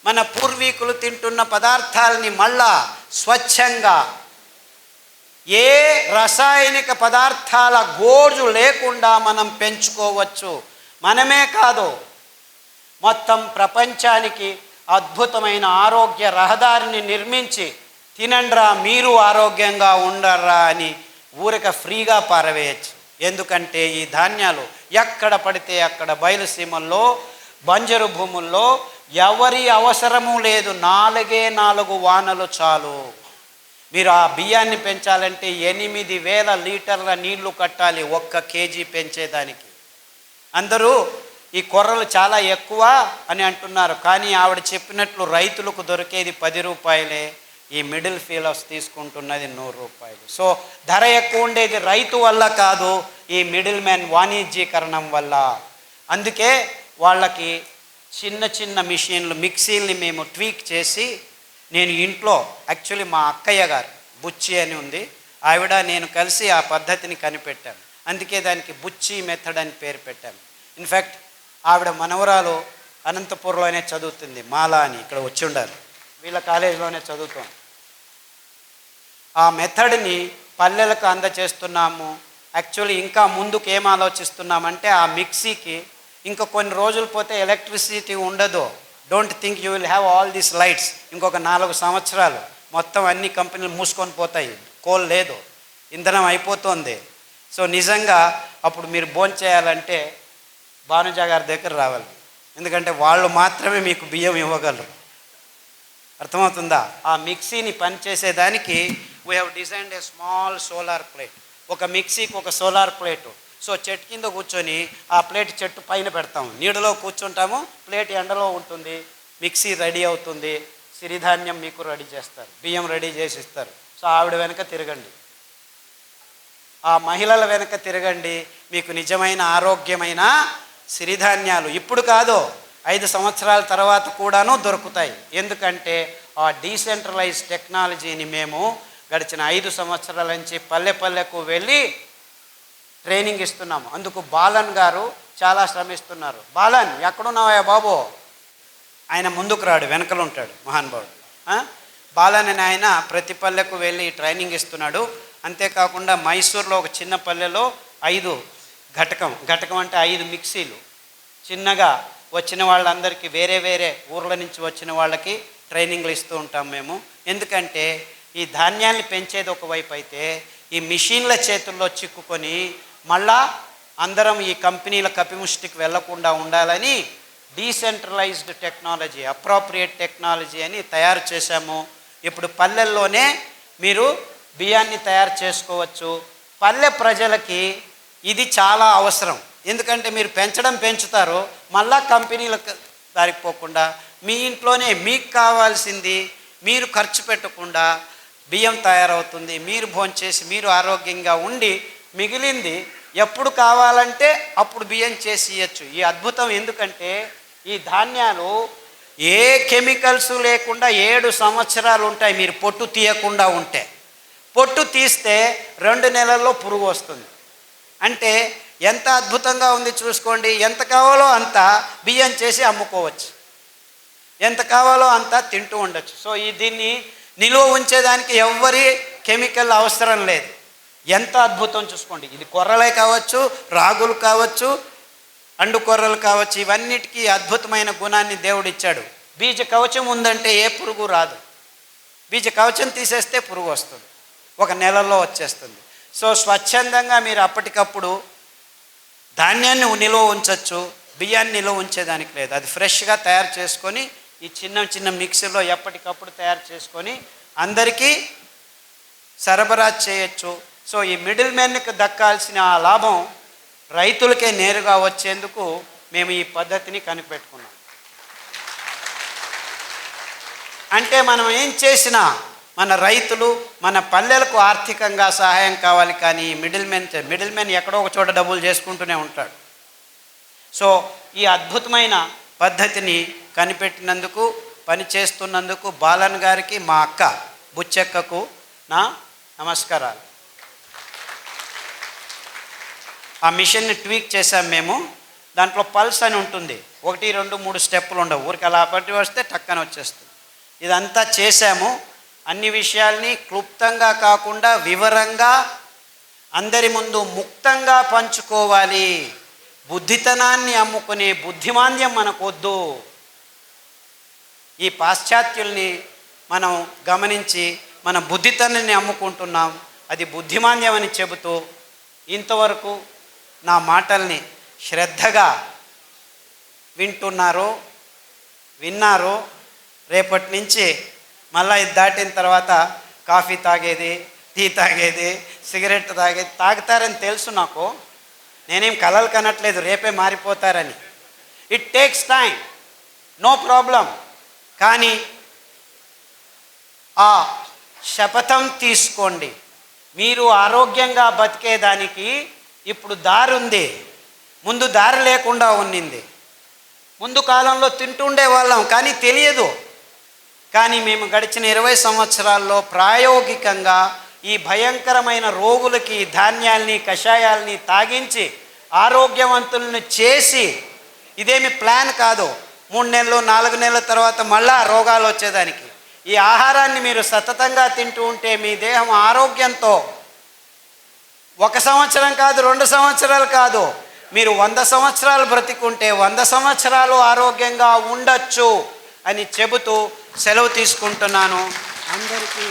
మన పూర్వీకులు తింటున్న పదార్థాలని మళ్ళా స్వచ్ఛంగా, ఏ రసాయనిక పదార్థాల గోజు లేకుండా మనం పెంచుకోవచ్చు. మనమే కాదు, మొత్తం ప్రపంచానికి అద్భుతమైన ఆరోగ్య రహదారిని నిర్మించి తినండ్రా మీరు ఆరోగ్యంగా ఉండర్రా అని ఊరిక ఫ్రీగా పారవేయచ్చు. ఎందుకంటే ఈ ధాన్యాలు ఎక్కడ పడితే అక్కడ బయలుసీమల్లో, బంజరు భూముల్లో ఎవరి అవసరము లేదు. 4 వానలు చాలు. మీరు ఆ బియ్యాన్ని పెంచాలంటే 8,000 లీటర్ల నీళ్లు కట్టాలి 1 కేజీ పెంచేదానికి. అందరూ ఈ కొర్రలు చాలా ఎక్కువ అని అంటున్నారు, కానీ ఆవిడ చెప్పినట్లు రైతులకు దొరికేది 10 రూపాయలే, ఈ మిడిల్ ఫీలర్స్ తీసుకుంటున్నది 100 రూపాయలు. సో ధర ఎక్కువ ఉండేది రైతు వల్ల కాదు, ఈ మిడిల్ మ్యాన్ వాణిజ్యీకరణం వల్ల. అందుకే వాళ్ళకి చిన్న చిన్న మిషన్లు, మిక్సీల్ని మేము ట్వీక్ చేసి, నేను ఇంట్లో యాక్చువల్లీ మా అక్కయ్య గారు బుచ్చి అని ఉంది, ఆవిడ నేను కలిసి ఆ పద్ధతిని కనిపెట్టాను. అందుకే దానికి బుచ్చి మెథడ్ అని పేరు పెట్టాను. ఇన్ఫ్యాక్ట్ ఆవిడ మనవరాలు అనంతపూర్లోనే చదువుతుంది, మాలా అని, ఇక్కడ వచ్చి ఉండాలి, వీళ్ళ కాలేజీలోనే చదువుతాం. ఆ మెథడ్ని పల్లెలకు అందచేస్తున్నాము. యాక్చువల్లీ ఇంకా ముందుకు ఏం ఆలోచిస్తున్నామంటే, ఆ మిక్సీకి ఇంకా కొన్ని రోజులు పోతే ఎలక్ట్రిసిటీ ఉండదు. Don't think you will have all these lights. ఇంకొక 4 సంవత్సరాలు మొత్తం అన్ని కంపెనీలు మూసుకొని పోతాయి, కోల్ లేదు, ఇంధనం అయిపోతుంది. సో నిజంగా అప్పుడు మీరు భోంచేయాలంటే భానుజ గారి దగ్గర రావాలి, ఎందుకంటే వాళ్ళు మాత్రమే మీకు బియ్యం ఇవ్వగలరు. అర్థమవుతుందా? ఆ మిక్సీని పనిచేసేదానికి we have designed a small solar plate. ఒక మిక్సీకి ఒక సోలార్ ప్లేటు. సో చెట్టు కింద కూర్చొని ఆ ప్లేట్ చెట్టు పైన పెడతాము, నీడలో కూర్చుంటాము, ప్లేట్ ఎండలో ఉంటుంది, మిక్సీ రెడీ అవుతుంది, సిరిధాన్యం మీకు రెడీ చేస్తారు, బియ్యం రెడీ చేసి ఇస్తారు. సో ఆవిడ వెనక తిరగండి, ఆ మహిళల వెనక తిరగండి, మీకు నిజమైన ఆరోగ్యమైన సిరిధాన్యాలు ఇప్పుడు కాదు 5 సంవత్సరాల తర్వాత కూడాను దొరుకుతాయి. ఎందుకంటే ఆ డీసెంట్రలైజ్ టెక్నాలజీని మేము గడిచిన 5 సంవత్సరాల నుంచి పల్లె పల్లెకు వెళ్ళి ట్రైనింగ్ ఇస్తున్నాము. అందుకు బాలన్ గారు చాలా శ్రమిస్తున్నారు. బాలన్ ఎక్కడున్నావా బాబు? ఆయన ముందుకు రాడు, వెనకలు ఉంటాడు మహానుభావుడు. బాలన్ అని ఆయన ప్రతి పల్లెకు వెళ్ళి ట్రైనింగ్ ఇస్తున్నాడు. అంతేకాకుండా మైసూర్లో ఒక చిన్న పల్లెలో 5 ఘటకం అంటే 5 మిక్సీలు చిన్నగా వచ్చిన వాళ్ళందరికీ, వేరే వేరే ఊర్ల నుంచి వచ్చిన వాళ్ళకి ట్రైనింగ్లు ఇస్తూ ఉంటాం మేము. ఎందుకంటే ఈ ధాన్యాన్ని పెంచేది ఒకవైపు అయితే, ఈ మిషన్ల చేతుల్లో చిక్కుకొని మళ్ళా అందరం ఈ కంపెనీల కపిముష్టికి వెళ్లకుండా ఉండాలని డీసెంట్రలైజ్డ్ టెక్నాలజీ, అప్రోప్రియేట్ టెక్నాలజీ అని తయారు చేశాము. ఇప్పుడు పల్లెల్లోనే మీరు బియ్యాన్ని తయారు చేసుకోవచ్చు. పల్లె ప్రజలకి ఇది చాలా అవసరం. ఎందుకంటే మీరు పెంచుతారు, మళ్ళా కంపెనీలకు దారికి పోకుండా మీ ఇంట్లోనే మీకు కావాల్సింది మీరు ఖర్చు పెట్టకుండా బియ్యం తయారవుతుంది. మీరు భోంచేసి మీరు ఆరోగ్యంగా ఉండి మిగిలింది ఎప్పుడు కావాలంటే అప్పుడు బియ్యం చేసి ఇవ్వచ్చు. ఈ అద్భుతం ఎందుకంటే ఈ ధాన్యాలు ఏ కెమికల్స్ లేకుండా 7 సంవత్సరాలు ఉంటాయి. మీరు పొట్టు తీయకుండా ఉంటే, పొట్టు తీస్తే 2 నెలల్లో పురుగు వస్తుంది. అంటే ఎంత అద్భుతంగా ఉంది చూసుకోండి. ఎంత కావాలో అంత బియ్యం చేసి అమ్ముకోవచ్చు, ఎంత కావాలో అంత తింటూ ఉండొచ్చు. సో దీన్ని నిలువ ఉంచేదానికి ఎవ్వరి కెమికల్ అవసరం లేదు. ఎంత అద్భుతం చూసుకోండి. ఇది కొర్రలే కావచ్చు, రాగులు కావచ్చు, అండు కొర్రలు కావచ్చు, ఇవన్నిటికీ అద్భుతమైన గుణాన్ని దేవుడు ఇచ్చాడు. బీజ కవచం ఉందంటే ఏ పురుగు రాదు. బీజ కవచం తీసేస్తే పురుగు వస్తుంది, 1 నెలలో వచ్చేస్తుంది. సో స్వచ్ఛందంగా మీరు అప్పటికప్పుడు ధాన్యాన్ని నిలువ ఉంచవచ్చు, బియ్యాన్ని నిలువ ఉంచేదానికి లేదు. అది ఫ్రెష్గా తయారు చేసుకొని ఈ చిన్న చిన్న మిక్సీలో ఎప్పటికప్పుడు తయారు చేసుకొని అందరికీ సరఫరా చేయొచ్చు. సో ఈ మిడిల్ మ్యాన్కి దక్కాల్సిన ఆ లాభం రైతులకే నేరుగా వచ్చేందుకు మేము ఈ పద్ధతిని కనిపెట్టుకున్నాం. అంటే మనం ఏం చేసినా మన రైతులు, మన పల్లెలకు ఆర్థికంగా సహాయం కావాలి, కానీ మిడిల్ మ్యాన్ ఎక్కడో ఒక చోట డబ్బులు చేసుకుంటూనే ఉంటాడు. సో ఈ అద్భుతమైన పద్ధతిని కనిపెట్టినందుకు, పనిచేస్తున్నందుకు బాలన్ గారికి, మా అక్క బుచ్చెక్కకు నా నమస్కారాలు. ఆ మిషన్ని ట్వీక్ చేసాం మేము. దాంట్లో పల్స్ అని ఉంటుంది, 1, 2, 3 స్టెప్పులు ఉండవు, ఊరికి అలా పట్టి వస్తే టక్కన వచ్చేస్తుంది. ఇదంతా చేశాము. అన్ని విషయాల్ని క్లుప్తంగా కాకుండా వివరంగా అందరి ముందు ముక్తంగా పంచుకోవాలి. బుద్ధితనాన్ని అమ్ముకునే బుద్ధిమాంద్యం మనకొద్దు. ఈ పాశ్చాత్యుల్ని మనం గమనించి మన బుద్ధితనాన్ని అమ్ముకుంటున్నాం, అది బుద్ధిమాంద్యం అని చెబుతూ ఇంతవరకు నా మాటల్ని శ్రద్ధగా విన్నారు. రేపటి నుంచి మళ్ళీ ఇది దాటిన తర్వాత కాఫీ తాగేది, టీ తాగేది, సిగరెట్ తాగేది తాగుతారని తెలుసు నాకు. నేనేం కలలు కనట్లేదు రేపే మారిపోతారని. It takes time, no problem. కానీ ఆ శపథం తీసుకోండి. మీరు ఆరోగ్యంగా బతికేదానికి ఇప్పుడు దారి ఉంది, ముందు దారి లేకుండా ఉన్నింది. ముందు కాలంలో తింటుండే వాళ్ళం కానీ తెలియదు. కానీ మేము గడిచిన 20 సంవత్సరాల్లో ప్రాయోగికంగా ఈ భయంకరమైన రోగులకి ధాన్యాల్ని, కషాయాల్ని తాగించి ఆరోగ్యవంతులను చేసి, ఇదేమి ప్లాన్ కాదు, 3 నెలలు 4 నెలల తర్వాత మళ్ళా రోగాలు వచ్చేదానికి. ఈ ఆహారాన్ని మీరు సతతంగా తింటూ ఉంటే మీ దేహం ఆరోగ్యంతో 1 సంవత్సరం కాదు, 2 సంవత్సరాలు కాదు, మీరు 100 సంవత్సరాలు బ్రతికుంటే 100 సంవత్సరాలు ఆరోగ్యంగా ఉండొచ్చు అని చెబుతూ సెలవు తీసుకుంటున్నాను. అందరికీ